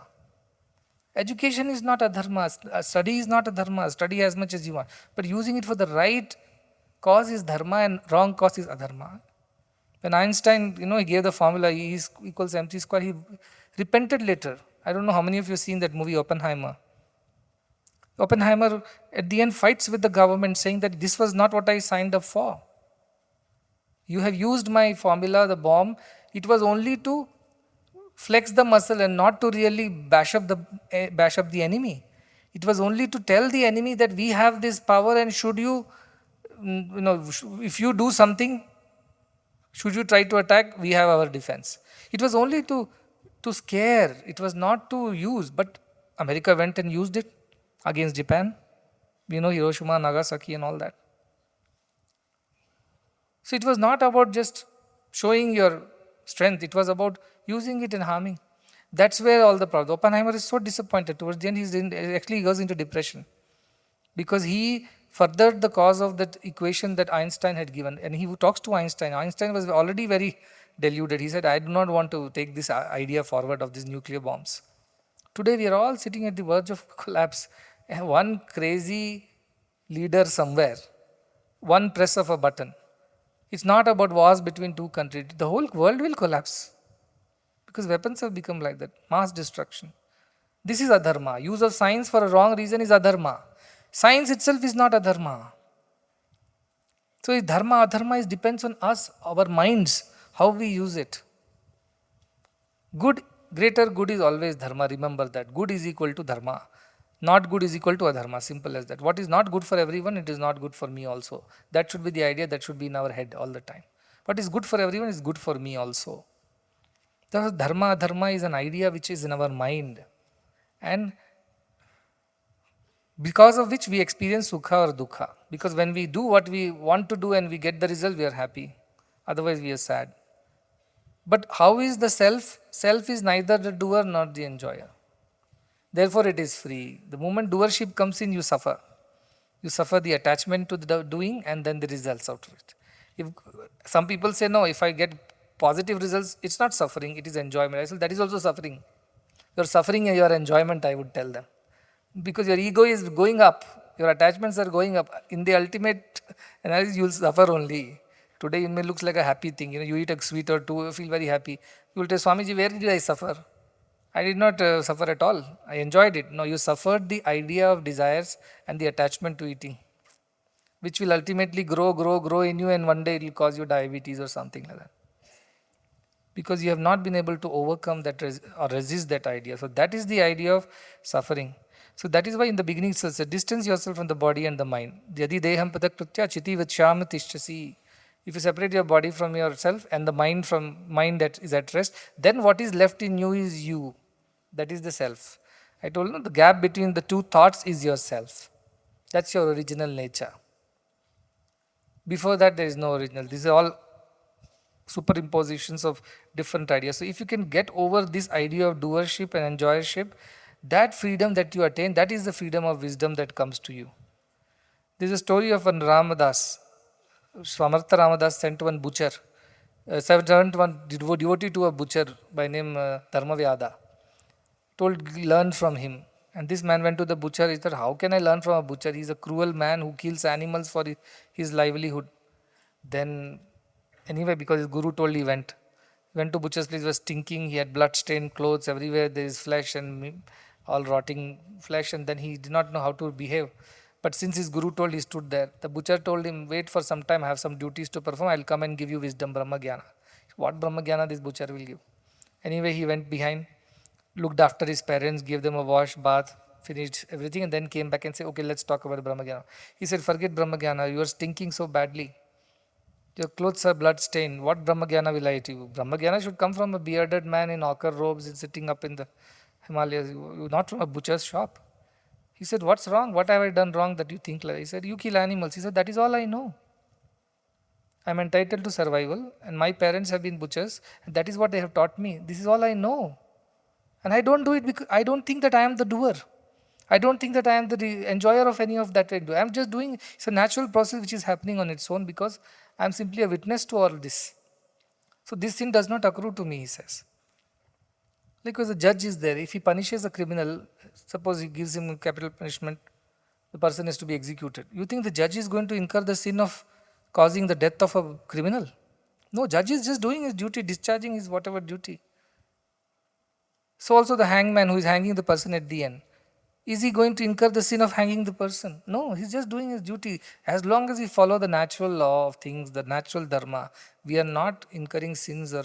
Speaker 2: Education is not a dharma. Study is not a dharma. Study as much as you want. But using it for the right cause is dharma and wrong cause is adharma. When Einstein, he gave the formula E is equals mc square, he repented later. I don't know how many of you have seen that movie Oppenheimer. Oppenheimer at the end fights with the government saying that this was not what I signed up for. You have used my formula, the bomb. It was only to flex the muscle and not to really bash up the enemy. It was only to tell the enemy that we have this power and should you, if you do something, should you try to attack, we have our defense. It was only to scare. It was not to use. But America went and used it against Japan. Hiroshima, Nagasaki and all that. So it was not about just showing your strength. It was about using it and harming. That's where all the problem. Oppenheimer is so disappointed. Towards the end, he goes into depression. Because he furthered the cause of that equation that Einstein had given. And he talks to Einstein. Einstein was already very deluded. He said, I do not want to take this idea forward of these nuclear bombs. Today we are all sitting at the verge of collapse. And one crazy leader somewhere, one press of a button. It's not about wars between two countries. The whole world will collapse because weapons have become like that. Mass destruction. This is adharma. Use of science for a wrong reason is adharma. Science itself is not adharma. So dharma, adharma is depends on us, our minds, how we use it. Good, greater good is always dharma. Remember that. Good is equal to dharma. Not good is equal to adharma. Simple as that. What is not good for everyone, it is not good for me also. That should be the idea that should be in our head all the time. What is good for everyone is good for me also. Thus, dharma, adharma is an idea which is in our mind. And because of which we experience sukha or dukkha. Because when we do what we want to do and we get the result, we are happy. Otherwise, we are sad. But how is the self? Self is neither the doer nor the enjoyer. Therefore, it is free. The moment doership comes in, you suffer. You suffer the attachment to the doing and then the results out of it. If some people say, no, if I get positive results, it's not suffering, it is enjoyment. I say, that is also suffering. Your suffering and your enjoyment, I would tell them. Because your ego is going up, your attachments are going up. In the ultimate analysis, you will suffer only. Today, it may look like a happy thing. You eat a sweet or two, you feel very happy. You will tell Swamiji, where did I suffer? I did not suffer at all. I enjoyed it. No, you suffered the idea of desires and the attachment to eating, which will ultimately grow in you, and one day it will cause you diabetes or something like that. Because you have not been able to overcome that or resist that idea. So that is the idea of suffering. So that is why in the beginning it says, distance yourself from the body and the mind. Yadi deham patakritya chiti vichyam tishtasi. If you separate your body from yourself and the mind from mind that is at rest, then what is left in you is you. That is the self. I told you the gap between the two thoughts is yourself. That's your original nature. Before that, there is no original. These are all superimpositions of different ideas. So if you can get over this idea of doership and enjoyership, that freedom that you attain, that is the freedom of wisdom that comes to you. There is a story of one Ramadas. Swamartha Ramadas sent one butcher, sent one devotee to a butcher by name Dharma, told learn from him. And this man went to the butcher. He said, how can I learn from a butcher? He's a cruel man who kills animals for his livelihood. Then anyway, because his guru told, he went to butcher's place. He was stinking. He had blood-stained clothes everywhere. There is flesh and all rotting flesh. And then he did not know how to behave. But since his guru told, he stood there. The butcher told him, wait for some time. I have some duties to perform. I'll come and give you wisdom, Brahma Jnana. What Brahma Jnana this butcher will give? Anyway, he went behind, looked after his parents, gave them a wash, bath, finished everything, and then came back and said, okay, let's talk about Brahma Jnana. He said, forget Brahma Jnana. You are stinking so badly. Your clothes are blood stained. What Brahma Jnana will I to you? Brahma Jnana should come from a bearded man in ochre robes and sitting up in the Himalayas, not from a butcher's shop. He said, what's wrong? What have I done wrong that you think like that? He said, you kill animals. He said, that is all I know. I'm entitled to survival, and my parents have been butchers, and that is what they have taught me. This is all I know. And I don't do it because I don't think that I am the doer. I don't think that I am the enjoyer of any of that I do. I'm just doing, it's a natural process which is happening on its own because I'm simply a witness to all this. So this sin does not accrue to me, he says. Because the judge is there. If he punishes a criminal, suppose he gives him capital punishment, the person is to be executed. You think the judge is going to incur the sin of causing the death of a criminal? No, judge is just doing his duty, discharging his whatever duty. So also the hangman who is hanging the person at the end, is he going to incur the sin of hanging the person? No, he's just doing his duty. As long as we follow the natural law of things, the natural dharma, we are not incurring sins or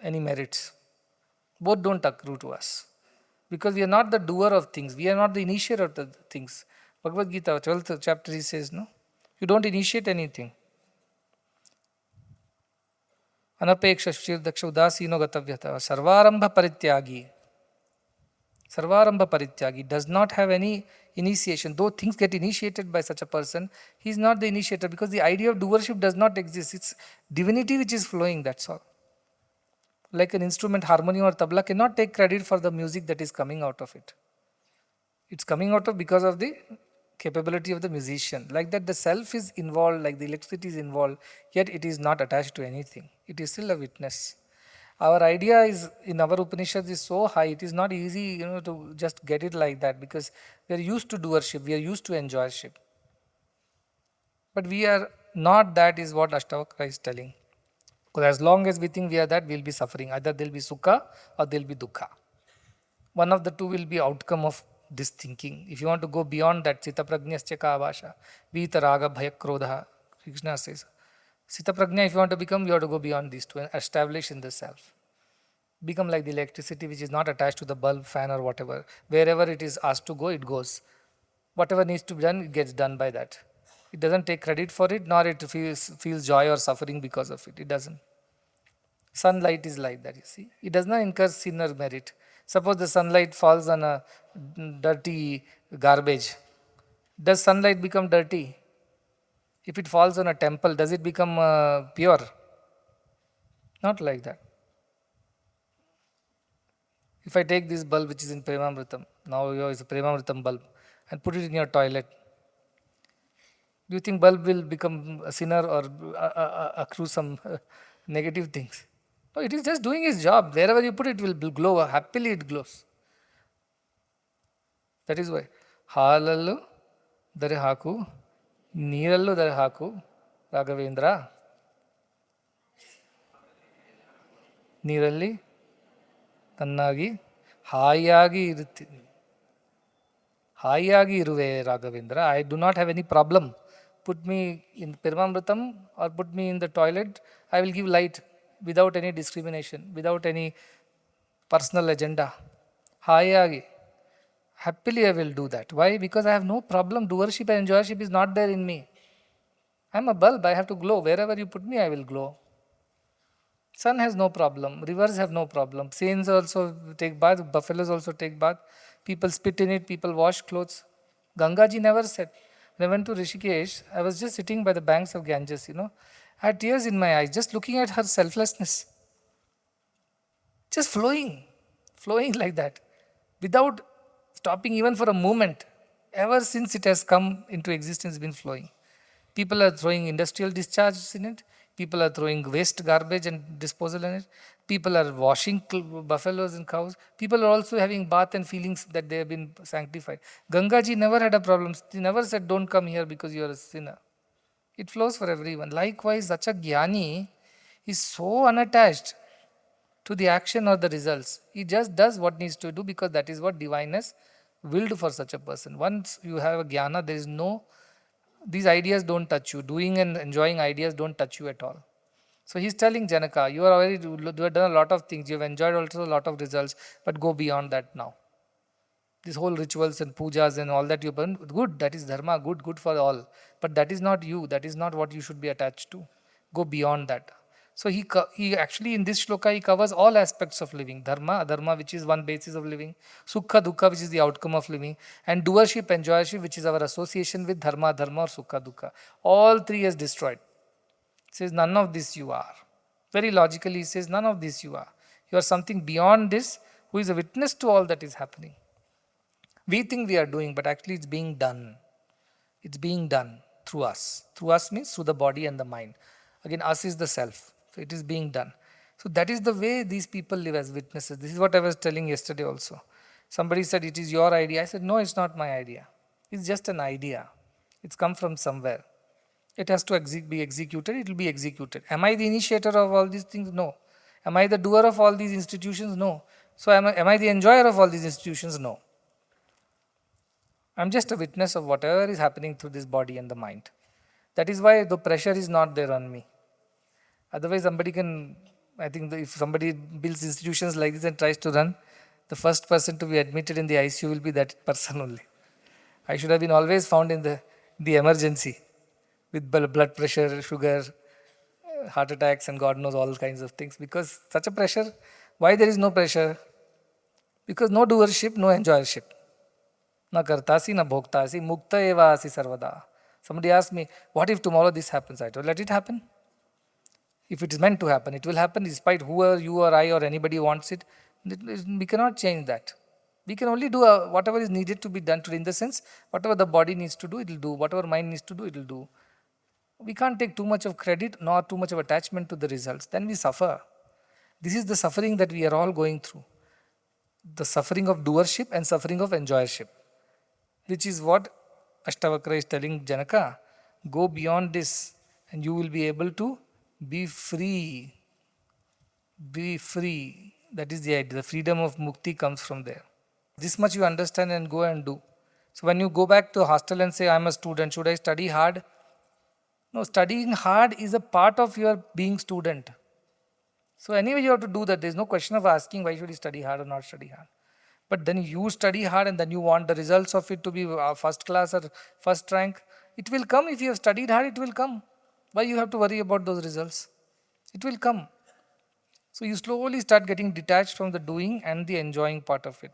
Speaker 2: any merits. Both don't accrue to us. Because we are not the doer of things. We are not the initiator of the things. Bhagavad Gita, 12th chapter, he says, no? You don't initiate anything. Anapeksha shirdaksha udasino gatavyata sarvarambha parityagi. Sarvarambha parityagi does not have any initiation. Though things get initiated by such a person, he is not the initiator because the idea of doership does not exist. It's divinity which is flowing, that's all. Like an instrument, harmonium or tabla cannot take credit for the music that is coming out of it. It's coming out of because of the capability of the musician. Like that the self is involved, like the electricity is involved, yet it is not attached to anything. It is still a witness. Our idea is in our Upanishads is so high, it is not easy, to just get it like that, because we are used to doership, we are used to enjoyership. But we are not, that is what Ashtavakra is telling. Because as long as we think we are that, we will be suffering. Either there will be sukha or there will be dukkha. One of the two will be outcome of this thinking. If you want to go beyond that, Sita Prajnascha ka avasha, Vita Raga Bhaya Krodha, Krishna says. Sita Prajna, if you want to become, you have to go beyond these two and establish in the self. Become like the electricity which is not attached to the bulb, fan or whatever. Wherever it is asked to go, it goes. Whatever needs to be done, it gets done by that. It doesn't take credit for it, nor it feels joy or suffering because of it. It doesn't. Sunlight is like that, you see. It does not incur sin or merit. Suppose the sunlight falls on a dirty garbage. Does sunlight become dirty? If it falls on a temple, does it become pure? Not like that. If I take this bulb which is in Premamritam, now it's a Premamritam bulb, and put it in your toilet, do you think bulb will become a sinner or accrue some negative things? No, it is just doing its job. Wherever you put it, will glow. Happily it glows. That is why. Halallu dare haku, neerallu dare haku, Raghavendra. ನೀರಲ್ಲಿ ತನ್ನಾಗಿ ಹಾಯಾಗಿ ಇರುವೆ Raghavendra. I do not have any problem. Put me in Pirmamritam or put me in the toilet, I will give light without any discrimination, without any personal agenda. Hayagi. Happily I will do that. Why? Because I have no problem. Doership and enjoyership is not there in me. I am a bulb. I have to glow. Wherever you put me, I will glow. Sun has no problem. Rivers have no problem. Saints also take bath. Buffaloes also take bath. People spit in it. People wash clothes. Gangaji never said. When I went to Rishikesh, I was just sitting by the banks of Ganges, I had tears in my eyes, just looking at her selflessness. Just flowing like that, without stopping even for a moment. Ever since it has come into existence, it's been flowing. People are throwing industrial discharges in it. People are throwing waste garbage and disposal in it. People are washing buffaloes and cows. People are also having bath and feelings that they have been sanctified. Gangaji never had a problem. He never said, don't come here because you are a sinner. It flows for everyone. Likewise, such a jnani is so unattached to the action or the results. He just does what needs to do because that is what divineness willed for such a person. Once you have a jnana, there is no, these ideas don't touch you. Doing and enjoying ideas don't touch you at all. So he's telling Janaka, you have done a lot of things, you have enjoyed also a lot of results, but go beyond that now. These whole rituals and pujas and all that you've done, good, that is dharma, good for all. But that is not you, that is not what you should be attached to. Go beyond that. So he actually in this shloka he covers all aspects of living. Dharma, adharma, which is one basis of living. Sukha, dukkha, which is the outcome of living. And doership, enjoyership, which is our association with dharma, dharma or sukha, dukkha. All three is destroyed. He says none of this you are. Very logically he says none of this you are. You are something beyond this who is a witness to all that is happening. We think we are doing, but actually it's being done. It's being done through us. Through us means through the body and the mind. Again, us is the self. So it is being done. So that is the way these people live as witnesses. This is what I was telling yesterday also. Somebody said, it is your idea. I said, no, it's not my idea. It's just an idea. It's come from somewhere. It has to be executed. It will be executed. Am I the initiator of all these things? No. Am I the doer of all these institutions? No. So am I the enjoyer of all these institutions? No. I'm just a witness of whatever is happening through this body and the mind. That is why the pressure is not there on me. Otherwise, somebody can, I think if somebody builds institutions like this and tries to run, the first person to be admitted in the ICU will be that person only. I should have been always found in the emergency with blood pressure, sugar, heart attacks and God knows all kinds of things. Because such a pressure, why there is no pressure? Because no doership, no enjoyership. Na kartasi, na bhoktasi, mukta eva asi sarvada. Somebody asked me, what if tomorrow this happens? I told, let it happen. If it is meant to happen, it will happen despite whoever you or I or anybody wants it. We cannot change that. We can only do whatever is needed to be done today. In the sense, whatever the body needs to do, it will do. Whatever mind needs to do, it will do. We can't take too much of credit nor too much of attachment to the results. Then we suffer. This is the suffering that we are all going through. The suffering of doership and suffering of enjoyership, which is what Ashtavakra is telling Janaka. Go beyond this and you will be able to be free. Be free. That is the idea. The freedom of mukti comes from there. This much you understand and go and do. So when you go back to hostel and say, I'm a student, should I study hard? No, studying hard is a part of your being student. So anyway, you have to do that. There's no question of asking why should you study hard or not study hard. But then you study hard and then you want the results of it to be first class or first rank. It will come if you have studied hard, it will come. Why you have to worry about those results? It will come. So you slowly start getting detached from the doing and the enjoying part of it.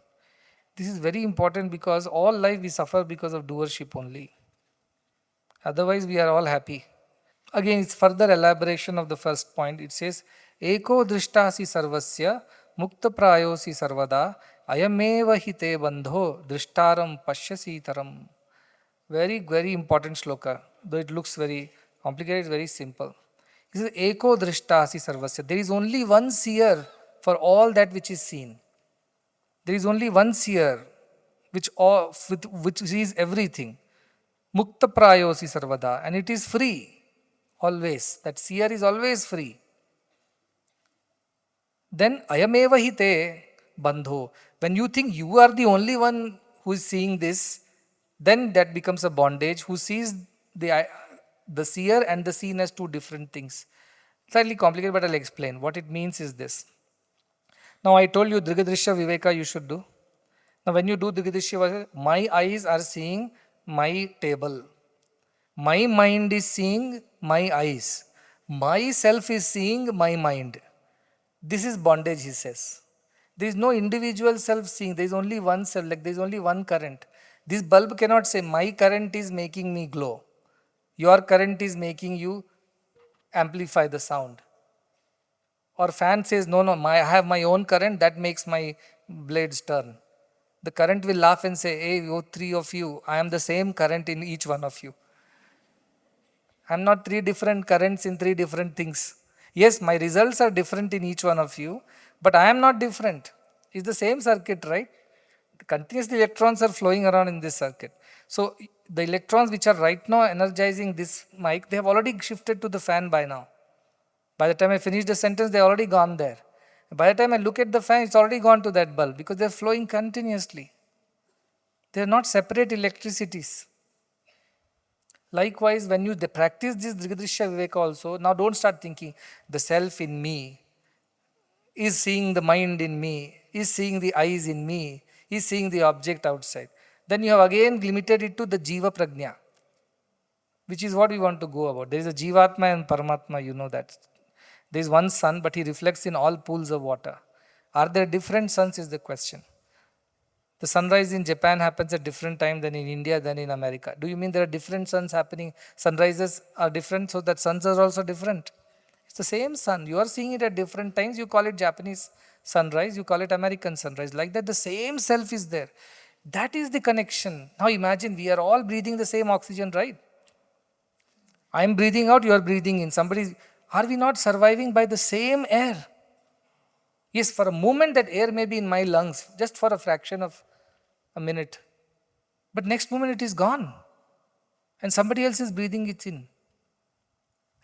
Speaker 2: This is very important because all life we suffer because of doership only. Otherwise we are all happy. Again, it's further elaboration of the first point. It says, Eko drishtasi sarvasya mukta prayosi sarvada ayameva hite bandho drishtaram pashyasi taram. Very, very important shloka. Though it looks very complicated, it's very simple. It says, Eko drishtasi sarvasya. There is only one seer for all that which is seen. There is only one seer which sees everything. Mukta prayosi sarvada. And it is free. Always. That seer is always free. Then ayameva hite bandho. When you think you are the only one who is seeing this, then that becomes a bondage, who sees the seer and the seen as two different things. Slightly complicated, but I'll explain. What it means is this. Now I told you Drigadrishya Viveka you should do. Now when you do Drigadrishya Viveka, my eyes are seeing my table. My mind is seeing my eyes. Myself is seeing my mind. This is bondage, he says. There is no individual self seeing. There is only one self, like there is only one current. This bulb cannot say, my current is making me glow. Your current is making you amplify the sound. Or fan says, no, I have my own current, that makes my blades turn. The current will laugh and say, hey, you three of you, I am the same current in each one of you. I am not three different currents in three different things. Yes, my results are different in each one of you, but I am not different. It's the same circuit, right? Continuously electrons are flowing around in this circuit. So the electrons which are right now energizing this mic, they have already shifted to the fan by now. By the time I finish the sentence, they're already gone there. By the time I look at the fan, it's already gone to that bulb because they're flowing continuously. They're not separate electricities. Likewise, when you practice this Drigadrishya Viveka also, now don't start thinking the self in me is seeing the mind in me, is seeing the eyes in me, is seeing the object outside. Then you have again limited it to the Jiva Prajna, which is what we want to go about. There is a Jivatma and Paramatma, you know that. There is one sun, but he reflects in all pools of water. Are there different suns is the question. The sunrise in Japan happens at different time than in India, than in America. Do you mean there are different suns happening? Sunrises are different, so that suns are also different. It's the same sun. You are seeing it at different times. You call it Japanese sunrise, you call it American sunrise. Like that, the same self is there. That is the connection. Now imagine we are all breathing the same oxygen, right? I am breathing out, you are breathing in. Are we not surviving by the same air? Yes, for a moment that air may be in my lungs, just for a fraction of a minute. But next moment it is gone. And somebody else is breathing it in.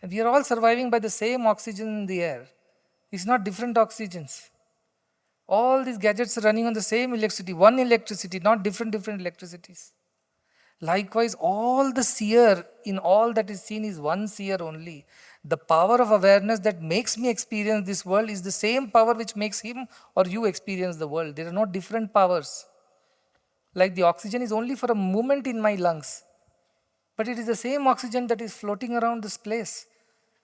Speaker 2: And we are all surviving by the same oxygen in the air. It's not different oxygens. All these gadgets are running on the same electricity, one electricity, not different electricities. Likewise, all the seer in all that is seen is one seer only. The power of awareness that makes me experience this world is the same power which makes him or you experience the world. There are no different powers. Like the oxygen is only for a moment in my lungs. But it is the same oxygen that is floating around this place.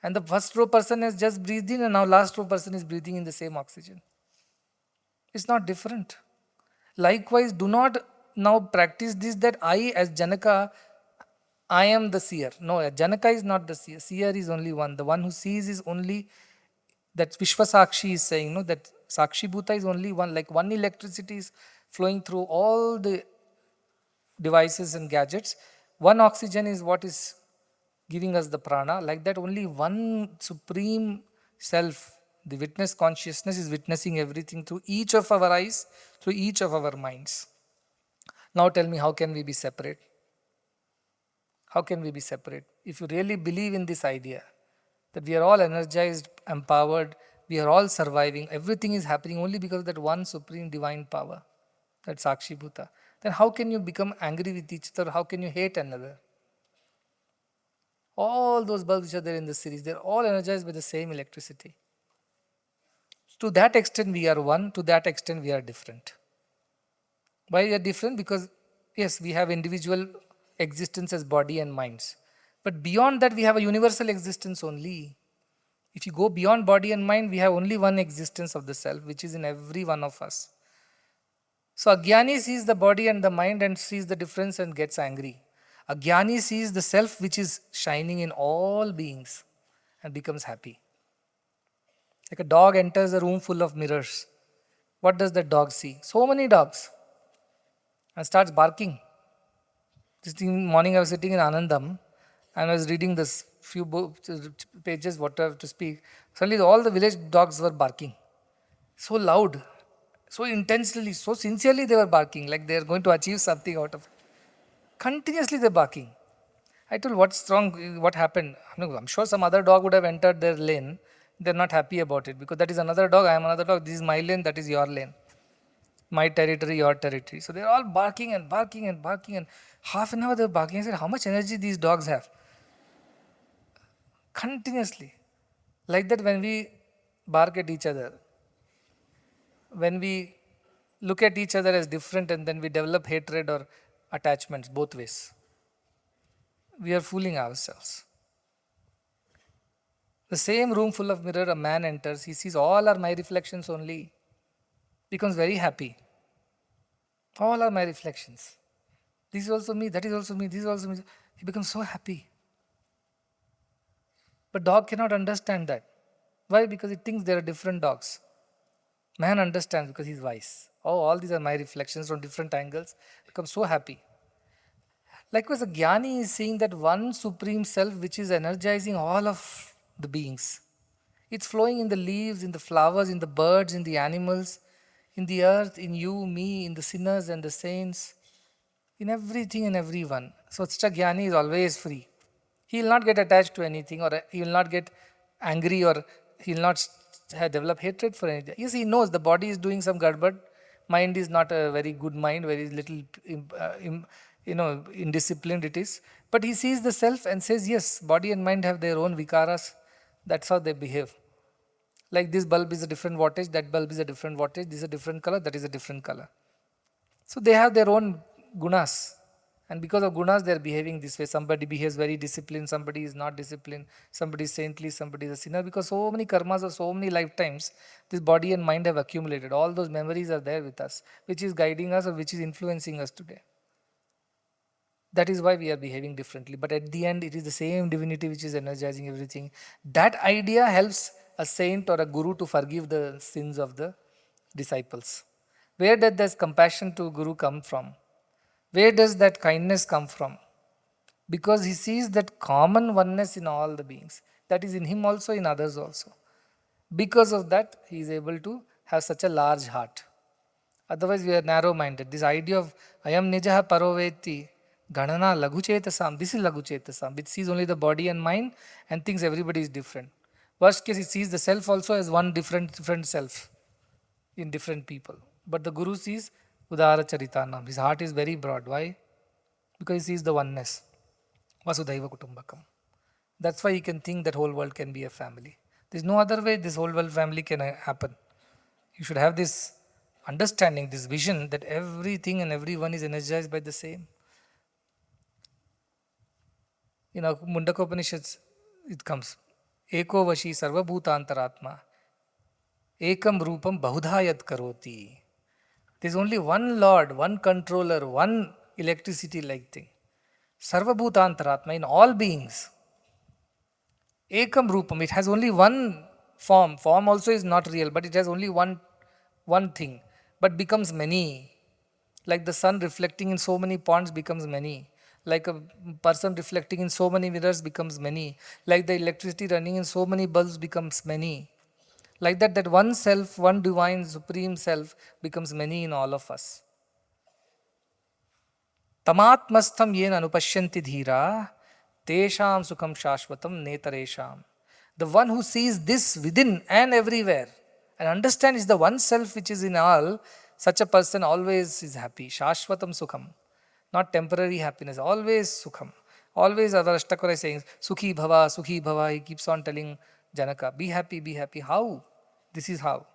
Speaker 2: And the first row person has just breathed in and now last row person is breathing in the same oxygen. It's not different. Likewise, do not now practice this that I as Janaka, I am the seer. No, Janaka is not the seer. Seer is only one. The one who sees is only, that Vishwasakshi is saying, no, that Sakshi Bhuta is only one. Like one electricity is flowing through all the devices and gadgets. One oxygen is what is giving us the prana. Like that, only one supreme self, The witness consciousness is witnessing everything through each of our eyes, through each of our minds. Now tell me, how can we be separate? How can we be separate? If you really believe in this idea that we are all energized, empowered, we are all surviving, everything is happening only because of that one supreme divine power, that Sakshi Bhuta, then how can you become angry with each other? How can you hate another? All those bulbs which are there in the series, they're all energized by the same electricity. To that extent we are one, to that extent we are different. Why we are different? Because yes, we have individual existence as body and minds. But beyond that we have a universal existence only. If you go beyond body and mind, we have only one existence of the self, which is in every one of us. So Ajnani sees the body and the mind and sees the difference and gets angry. Ajnani sees the self which is shining in all beings and becomes happy. Like a dog enters a room full of mirrors. What does that dog see? So many dogs. And starts barking. This morning I was sitting in Anandam and I was reading this few pages, what I have to speak. Suddenly all the village dogs were barking. So loud, so intensely, so sincerely they were barking, like they are going to achieve something out of it. Continuously they're barking. I told, what's wrong? What happened? I'm sure some other dog would have entered their lane. They're not happy about it because that is another dog, I am another dog. This is my lane, that is your lane. My territory, your territory. So they're all barking and barking and barking, and half an hour they're barking. I said, how much energy these dogs have? Continuously. Like that, when we bark at each other, when we look at each other as different and then we develop hatred or attachments both ways, we are fooling ourselves. The same room full of mirror, a man enters, he sees all are my reflections only, becomes very happy. All are my reflections. This is also me, that is also me, this is also me. He becomes so happy. But dog cannot understand that. Why? Because it thinks there are different dogs. Man understands because he's wise. Oh, all these are my reflections from different angles. Becomes so happy. Likewise, a Jnani is seeing that one supreme self which is energizing all of the beings. It's flowing in the leaves, in the flowers, in the birds, in the animals, in the earth, in you, me, in the sinners and the saints, in everything and everyone. So such a Jnani is always free. He will not get attached to anything, or he will not get angry, or he will not develop hatred for anything. Yes, he knows the body is doing some garbad. Mind is not a very good mind, very little, indisciplined it is. But he sees the self and says, yes, body and mind have their own vikaras. That's how they behave. Like this bulb is a different wattage, that bulb is a different wattage, this is a different color, that is a different color. So they have their own gunas. And because of gunas, they are behaving this way. Somebody behaves very disciplined, somebody is not disciplined, somebody is saintly, somebody is a sinner. Because so many karmas or so many lifetimes, this body and mind have accumulated. All those memories are there with us, which is guiding us or which is influencing us today. That is why we are behaving differently. But at the end, it is the same divinity which is energizing everything. That idea helps a saint or a guru to forgive the sins of the disciples. Where does this compassion to guru come from? Where does that kindness come from? Because he sees that common oneness in all the beings. That is in him also, in others also. Because of that, he is able to have such a large heart. Otherwise, we are narrow-minded. This idea of ayam nijaha paroveti, ganana laghuchetasam, this is laghuchetasam, which sees only the body and mind and thinks everybody is different. Worst case, he sees the self also as one different self in different people. But the Guru sees Udara Charitanam. His heart is very broad. Why? Because he sees the oneness. Vasudhaiva Kutumbakam. That's why he can think that whole world can be a family. There's no other way this whole world family can happen. You should have this understanding, this vision that everything and everyone is energized by the same. In our Mundaka Upanishads, it comes. Eko Vashi Sarva Bhutantaratma. Ekam Rupam Bahudhayat Karoti. There's only one Lord, one controller, one electricity-like thing. Sarva Bhutantaratma, in all beings. Ekam Rupam, it has only one form. Form also is not real, but it has only one thing, but becomes many. Like the sun reflecting in so many ponds becomes many. Like a person reflecting in so many mirrors becomes many. Like the electricity running in so many bulbs becomes many. Like that, that one self, one divine supreme self becomes many in all of us. Tamatmastham yen anupashyanti dhira tesham sukham shashvatam netaresham. The one who sees this within and everywhere and understands the one self which is in all, such a person always is happy. Shashvatam sukham. Not temporary happiness, always sukham. Always our Ashtavakra is saying, Sukhi bhava, Sukhi bhava. He keeps on telling Janaka, be happy, be happy. How? This is how.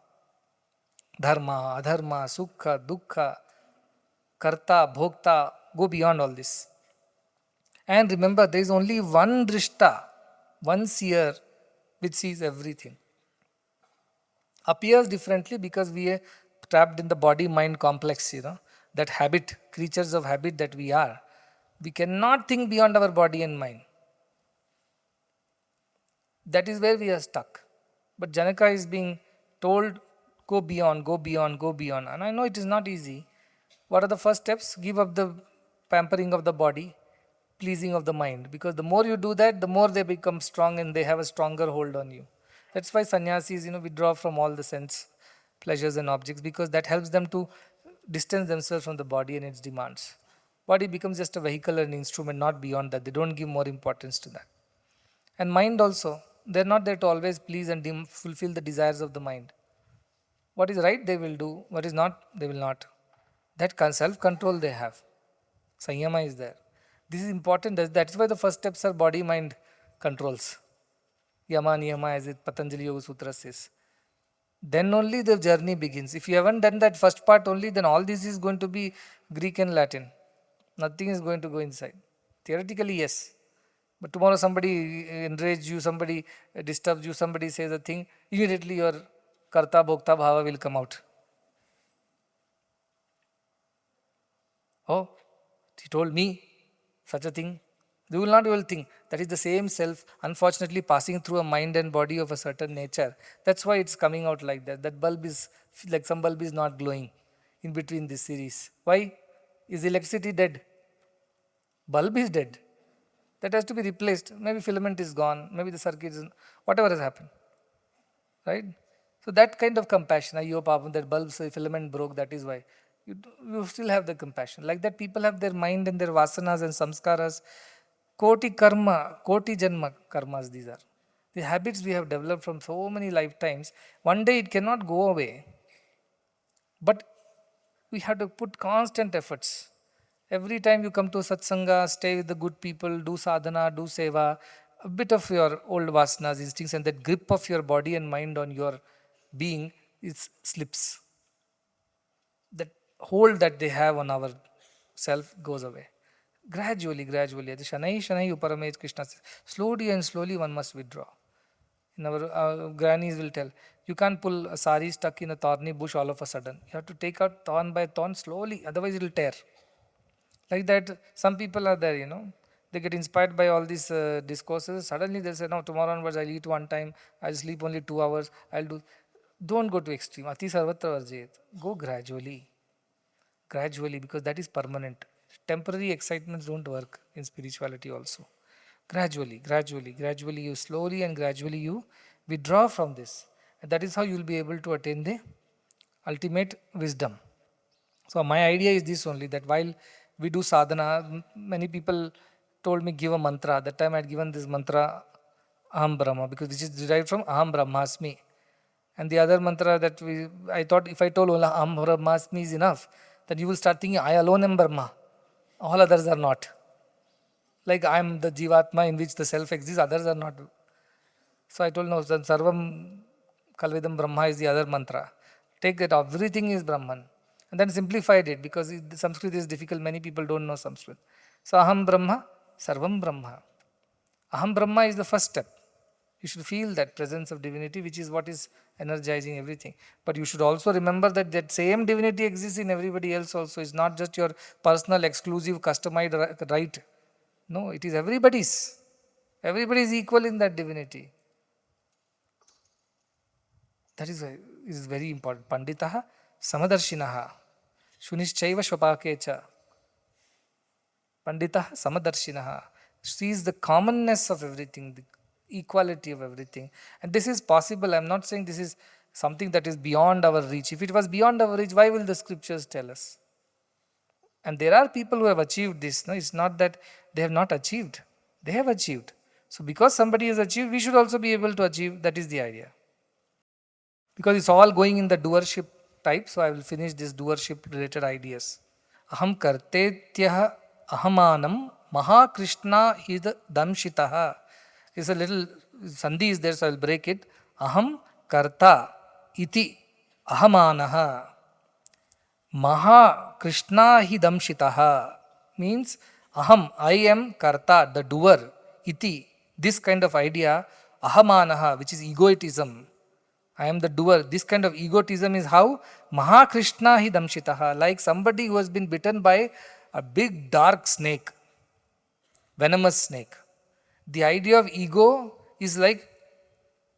Speaker 2: Dharma, adharma, sukha, dukkha, karta, bhokta, go beyond all this. And remember, there is only one drishta, one seer, which sees everything. Appears differently because we are trapped in the body-mind complex, that habit, creatures of habit that we are. We cannot think beyond our body and mind. That is where we are stuck. But Janaka is being told, go beyond, go beyond, go beyond. And I know it is not easy. What are the first steps? Give up the pampering of the body, pleasing of the mind. Because the more you do that, the more they become strong and they have a stronger hold on you. That's why sannyasis, withdraw from all the sense pleasures and objects, because that helps them to distance themselves from the body and its demands. Body becomes just a vehicle and instrument, not beyond that. They don't give more importance to that. And mind also, they're not there to always please and fulfill the desires of the mind. What is right, they will do. What is not, they will not. That self-control they have. Sanyama is there. This is important. That's why the first steps are body-mind controls. Yama, Niyama, as it Patanjali Yoga Sutra says. Then only the journey begins. If you haven't done that first part only, then all this is going to be Greek and Latin. Nothing is going to go inside. Theoretically, yes. But tomorrow somebody enrages you, somebody disturbs you, somebody says a thing, immediately your karta, bhokta, bhava will come out. Oh, he told me such a thing. You will not even think. That is the same self, unfortunately passing through a mind and body of a certain nature. That's why it's coming out like that. That bulb is, like some bulb is not glowing in between this series. Why? Is electricity dead? Bulb is dead. That has to be replaced. Maybe filament is gone. Maybe the circuit is, whatever has happened. Right? So that kind of compassion, Ayyo Papam, that bulb's filament broke, that is why. You still have the compassion. Like that, people have their mind and their vasanas and samskaras. Koti karma, koti janma karmas these are. The habits we have developed from so many lifetimes, one day it cannot go away. But we have to put constant efforts. Every time you come to satsanga, stay with the good people, do sadhana, do seva, a bit of your old vasanas, instincts, and that grip of your body and mind on your being, it slips. That hold that they have on our self goes away. Gradually, gradually. Shanai Shanai Uparamej Krishna says, slowly and slowly one must withdraw. In our grannies will tell, you can't pull a sari stuck in a thorny bush all of a sudden. You have to take out thorn by thorn slowly, otherwise it will tear. Like that, some people are there, they get inspired by all these discourses. Suddenly they say, no, tomorrow onwards I'll eat one time, I'll sleep only 2 hours, I'll do. Don't go to extreme. Ati sarvatra varjayet. Go gradually. Gradually, because that is permanent. Temporary excitements don't work in spirituality also. Gradually, gradually, gradually you slowly and gradually you withdraw from this. And that is how you will be able to attain the ultimate wisdom. So my idea is this only, that while we do sadhana, many people told me give a mantra. That time I had given this mantra, Aham Brahma, because this is derived from Aham Brahmasmi. And the other mantra that I thought if I told Aham Brahmasmi is enough, then you will start thinking, I alone am Brahma. All others are not. Like I am the Jivatma in which the self exists, others are not. So I told, no, Sarvam Kalvidam Brahma is the other mantra. Take that, everything is Brahman. And then simplified it, because Sanskrit is difficult, many people don't know Sanskrit. So Aham Brahma, Sarvam Brahma. Aham Brahma is the first step. You should feel that presence of divinity, which is what is energizing everything. But you should also remember that that same divinity exists in everybody else also. It's not just your personal, exclusive, customized right. No, it is everybody's. Everybody is equal in that divinity. That is very important. Panditaha Samadarshinaha Shunischaiva Shvapakecha. Panditaha Samadarshinaha sees the commonness of everything, the equality of everything. And this is possible. I'm not saying this is something that is beyond our reach. If it was beyond our reach, why will the scriptures tell us? And there are people who have achieved this. No, it's not that they have not achieved. They have achieved. So because somebody has achieved, we should also be able to achieve. That is the idea. Because it's all going in the doership type. So I will finish this doership related ideas. Aham kartetyah ahamanam mahakrishna hid damshitaha. It's a little sandhi is there, so I will break it. Aham karta iti ahamanaha. Maha Krishna hi damshitaha means aham, I am karta, the doer, iti, this kind of idea, ahamanaha, which is egoism. I am the doer. This kind of egotism is how Maha Krishna hi damshitaha, like somebody who has been bitten by a big dark snake, venomous snake. The idea of ego is like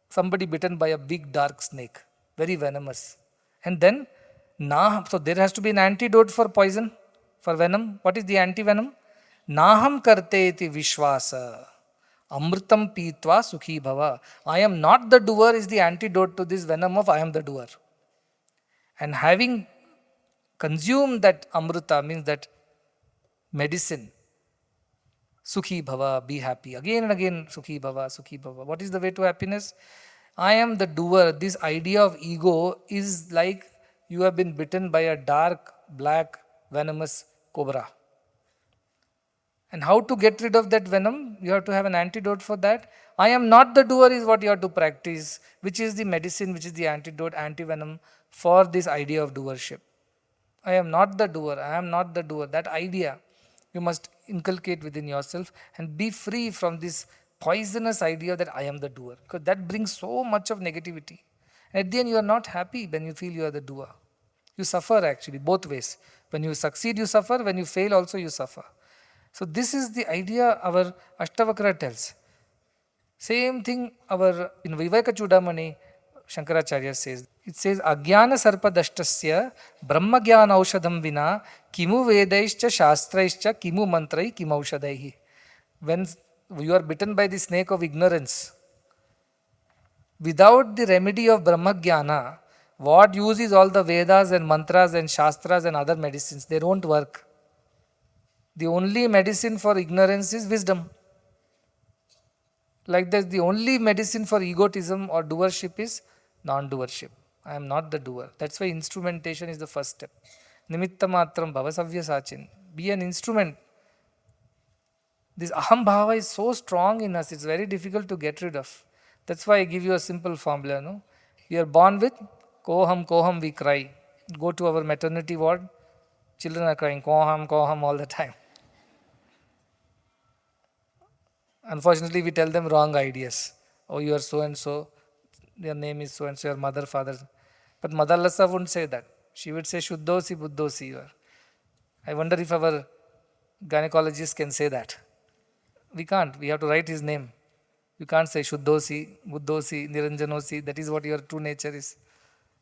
Speaker 2: somebody bitten by a big dark snake, very venomous. And then so there has to be an antidote for poison, for venom. What is the anti-venom? Naham karteti vishwasa. Amritam pitva sukhi bhava. I am not the doer is the antidote to this venom of I am the doer. And having consumed that amrita means that medicine, sukhi bhava, be happy. Again and again, sukhi bhava, sukhi bhava. What is the way to happiness? I am the doer. This idea of ego is like you have been bitten by a dark, black, venomous cobra. And how to get rid of that venom? You have to have an antidote for that. I am not the doer is what you have to practice, which is the medicine, which is the antidote, anti-venom for this idea of doership. I am not the doer, I am not the doer. That idea you must inculcate within yourself and be free from this poisonous idea that I am the doer. Because that brings so much of negativity. And at the end you are not happy when you feel you are the doer. You suffer actually, both ways. When you succeed, you suffer. When you fail, also you suffer. So this is the idea our Ashtavakra tells. Same thing in Viveka Chudamani, Shankaracharya says. It says, Agyana sarpadashtasya brahma gyana aushadam vina kimu vedaischa shastraischa kimu mantrai kim aushadaihi. When you are bitten by the snake of ignorance, without the remedy of Brahma Jnana, what use is all the Vedas and mantras and shastras and other medicines? They don't work. The only medicine for ignorance is wisdom. Like that, the only medicine for egotism or doership is non-doership. I am not the doer. That's why instrumentation is the first step. Nimitta matram bhava savya sachin. Be an instrument. This aham bhava is so strong in us, it's very difficult to get rid of. That's why I give you a simple formula. No? We are born with koham, we cry. Go to our maternity ward, children are crying koham all the time. Unfortunately, we tell them wrong ideas. Oh, you are so and so, your name is so and so, your mother, father. But Mother Lassa wouldn't say that. She would say Shuddhosi, Buddhosi. You are. I wonder if our gynecologist can say that. We can't. We have to write his name. You can't say Shuddhosi, Buddhosi, Niranjanosi. That is what your true nature is.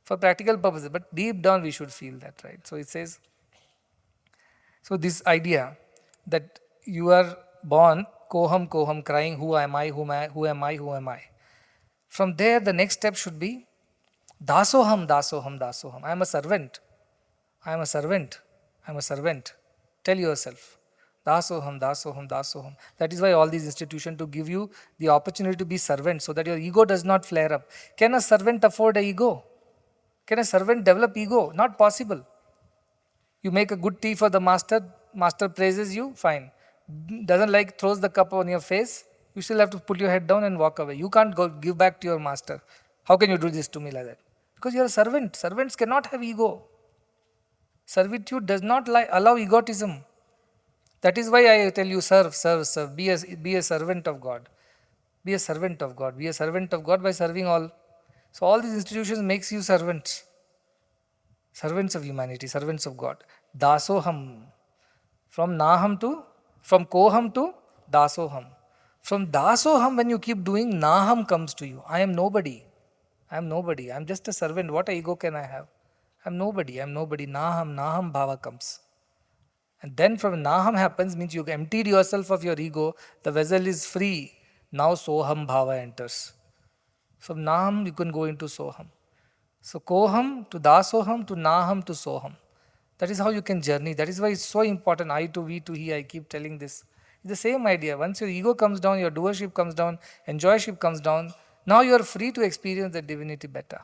Speaker 2: For practical purposes. But deep down we should feel that, right? So it says, so this idea that you are born koham, crying, who am I? From there, the next step should be dasoham. I am a servant. Tell yourself. Dasoham. That is why all these institutions to give you the opportunity to be servant so that your ego does not flare up. Can a servant afford an ego? Can a servant develop ego? Not possible. You make a good tea for the master praises you, fine. Doesn't like, throws the cup on your face, you still have to put your head down and walk away. You can't go give back to your master. How can you do this to me like that? Because you are a servant. Servants cannot have ego. Servitude does not allow egotism. That is why I tell you serve. Be a servant of God. Be a servant of God. Be a servant of God by serving all. So all these institutions makes you servants. Servants of humanity, servants of God. Dasoham. From koham to dasoham. From dasoham, when you keep doing, naham comes to you. I am nobody. I am just a servant. What ego can I have? I am nobody. Naham bhava comes. And then from naham happens, means you emptied yourself of your ego, the vessel is free. Now soham bhava enters. From naham you can go into soham. So koham to dasoham to naham to soham. That is how you can journey. That is why it's so important. I to we to he. I keep telling this. It's the same idea. Once your ego comes down, your doership comes down, enjoyship comes down. Now you are free to experience the divinity better.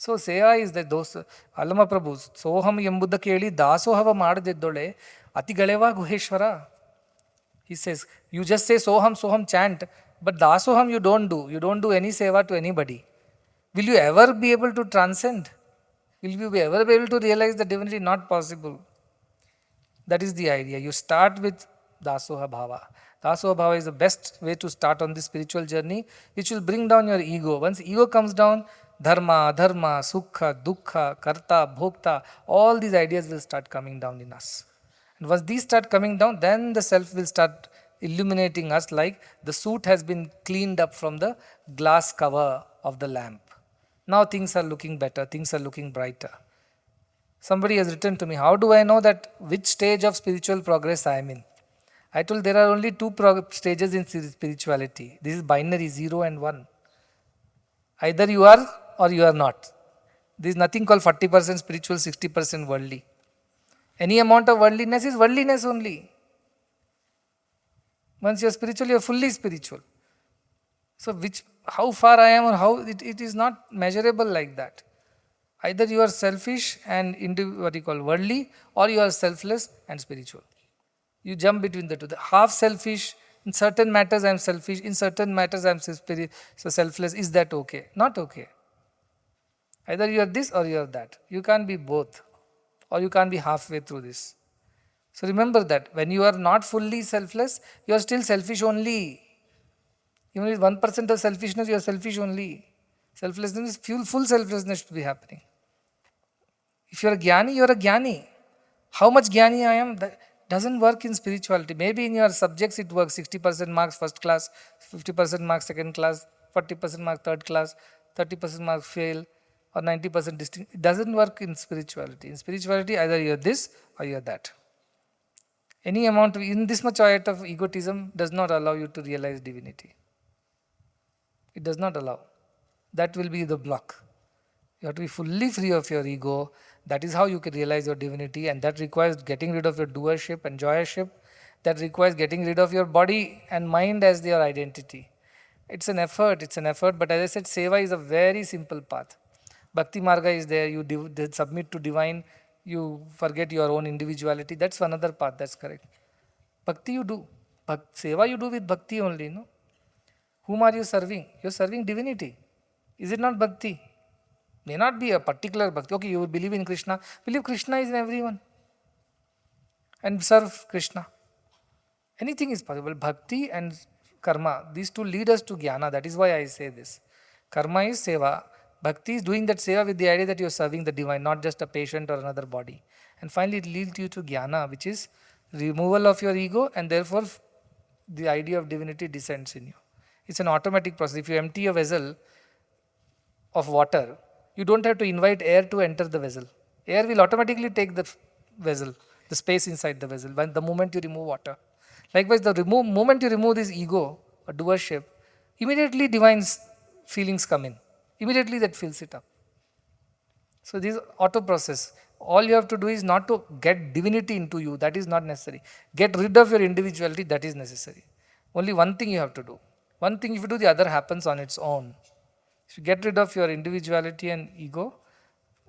Speaker 2: So ಸೇವಾ is the ದೋಸ್ ಅಲ್ಲಮ ಪ್ರಭು ಸೋಹಂ ಎಂಬುದ ಕೇಳಿ ದಾಸೋಹವ ಮಾಡದಿದ್ದೊಳೆ ಅತಿಗಳೆವ Guheshwara. He says, you just say soham, soham chant, but dasoham you don't do. You don't do any seva to anybody. Will you ever be able to transcend? Will you ever be able to realize the divinity? Not possible. That is the idea. You start with dasoha bhava. Dasoha bhava is the best way to start on this spiritual journey, which will bring down your ego. Once ego comes down, dharma, adharma, sukha, dukkha, karta, bhokta, all these ideas will start coming down in us. And once these start coming down, then the self will start illuminating us like the soot has been cleaned up from the glass cover of the lamp. Now things are looking better, things are looking brighter. Somebody has written to me, how do I know that which stage of spiritual progress I am in? I told there are only two stages in spirituality. This is binary, 0 and 1. Either you are or you are not. There is nothing called 40% spiritual, 60% worldly. Any amount of worldliness is worldliness only. Once you are spiritual, you are fully spiritual. So how far I am or how, it is not measurable like that. Either you are selfish and worldly, or you are selfless and spiritual. You jump between the two. The half selfish, in certain matters I am selfish, in certain matters I am selfless. Is that okay? Not okay. Either you are this or you are that. You can't be both, or you can't be halfway through this. So remember that when you are not fully selfless, you are still selfish only. Even with 1% of selfishness, you are selfish only. Selflessness, full selflessness should be happening. If you are a jnani, you are a jnani. How much jnani I am, that doesn't work in spirituality. Maybe in your subjects it works, 60% marks first class, 50% marks second class, 40% marks third class, 30% marks fail, or 90% distinct. It doesn't work in spirituality. In spirituality, either you are this or you are that. Any amount, in this much of egotism does not allow you to realize divinity. It does not allow. That will be the block. You have to be fully free of your ego. That is how you can realize your divinity, and that requires getting rid of your doership and joyership. That requires getting rid of your body and mind as their identity. It's an effort, but as I said, seva is a very simple path. Bhakti marga is there, you submit to divine, you forget your own individuality. That's another path, that's correct. Bhakti you do. Seva you do with bhakti only, no? Whom are you serving? You're serving divinity. Is it not bhakti? May not be a particular bhakti. Okay, you believe in Krishna. Believe Krishna is in everyone. And serve Krishna. Anything is possible. Bhakti and karma, these two lead us to jnana. That is why I say this. Karma is seva. Bhakti is doing that seva with the idea that you are serving the divine, not just a patient or another body. And finally, it leads you to jnana, which is removal of your ego, and therefore the idea of divinity descends in you. It's an automatic process. If you empty a vessel of water, you don't have to invite air to enter the vessel. Air will automatically take the vessel, the space inside the vessel, when the moment you remove water. Likewise, the moment you remove this ego or doership, immediately divine feelings come in. Immediately that fills it up. So this is auto process. All you have to do is not to get divinity into you. That is not necessary. Get rid of your individuality. That is necessary. Only one thing you have to do. One thing if you do, the other happens on its own. If you get rid of your individuality and ego,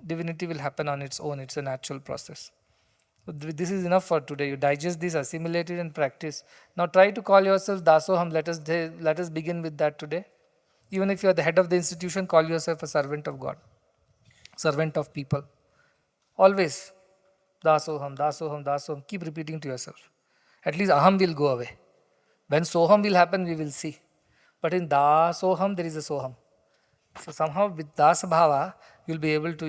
Speaker 2: divinity will happen on its own. It's a natural process. So this is enough for today. You digest this, assimilate it and practice. Now try to call yourself Dasoham. Let us begin with that today. Even if you are the head of the institution, call yourself a servant of God. Servant of people. Always. Dasoham, Dasoham, Dasoham. Keep repeating to yourself. At least Aham will go away. When Soham will happen, we will see. But in Dasoham, there is a Soham. So somehow with Dasa Bhava, you will be able to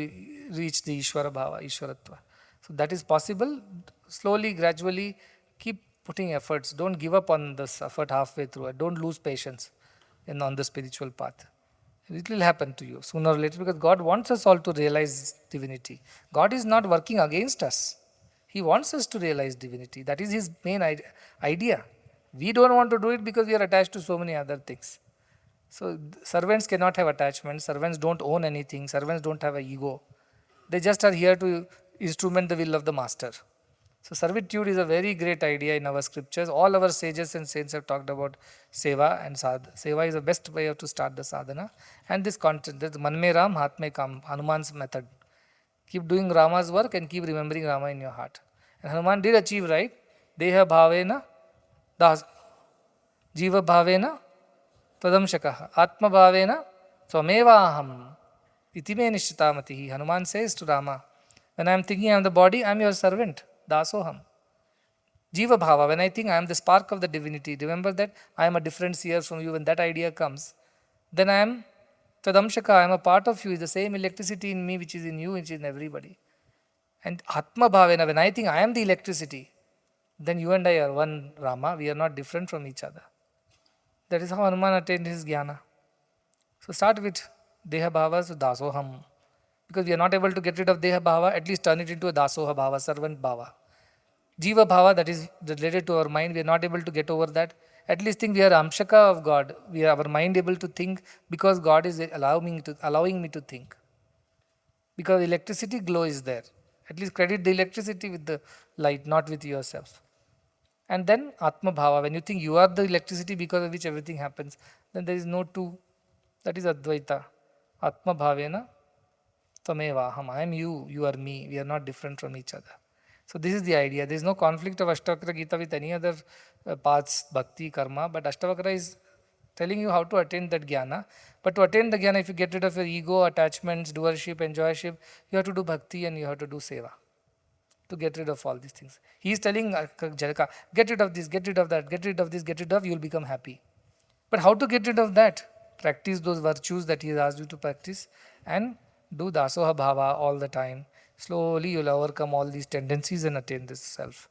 Speaker 2: reach the Ishvara Bhava, Ishwaratva. So that is possible. Slowly, gradually, keep putting efforts. Don't give up on this effort halfway through. Don't lose patience on the spiritual path. It will happen to you sooner or later, because God wants us all to realize divinity. God is not working against us. He wants us to realize divinity. That is His main idea. We don't want to do it because we are attached to so many other things. So servants cannot have attachment. Servants don't own anything. Servants don't have an ego. They just are here to instrument the will of the master. So servitude is a very great idea in our scriptures. All our sages and saints have talked about seva and sadhana. Seva is the best way to start the sadhana. And this content, this manme ram, hatme kam, Hanuman's method. Keep doing Rama's work and keep remembering Rama in your heart. And Hanuman did achieve, right? Deha bhavena, das, jiva bhavena, tadamshakah, atma bhavena, tvameva aham. Itime nishchitamatihi. Hanuman says to Rama, when I am thinking I am the body, I am your servant. Dasoham. Jiva bhava, when I think I am the spark of the divinity, remember that I am a different seer from you. When that idea comes, then I am Tadamshaka, I am a part of you. Is the same electricity in me which is in you, which is in everybody. And Atma bhavena, when I think I am the electricity, then you and I are one Rama. We are not different from each other. That is how Hanuman attained his jnana. So start with Deha bhava, so Dasoham. Because we are not able to get rid of Deha bhava, at least turn it into a Dasoha bhava, servant bhava. Jiva bhava, that is related to our mind, we are not able to get over that. At least think we are Amshaka of God. We are our mind able to think because God is allowing me to think. Because electricity glow is there. At least credit the electricity with the light, not with yourself. And then Atma bhava, when you think you are the electricity because of which everything happens, then there is no two. That is Advaita. Atma bhavena tameva aham. I am you, you are me. We are not different from each other. So this is the idea. There is no conflict of Ashtavakra Gita with any other paths, bhakti, karma, but Ashtavakra is telling you how to attain that jnana. But to attain the jnana, if you get rid of your ego, attachments, doership, enjoyship, you have to do bhakti and you have to do seva to get rid of all these things. He is telling Janaka, get rid of this, get rid of that, get rid of this, get rid of, you will become happy. But how to get rid of that? Practice those virtues that he has asked you to practice and do dasoha bhava all the time. Slowly you will overcome all these tendencies and attain this self.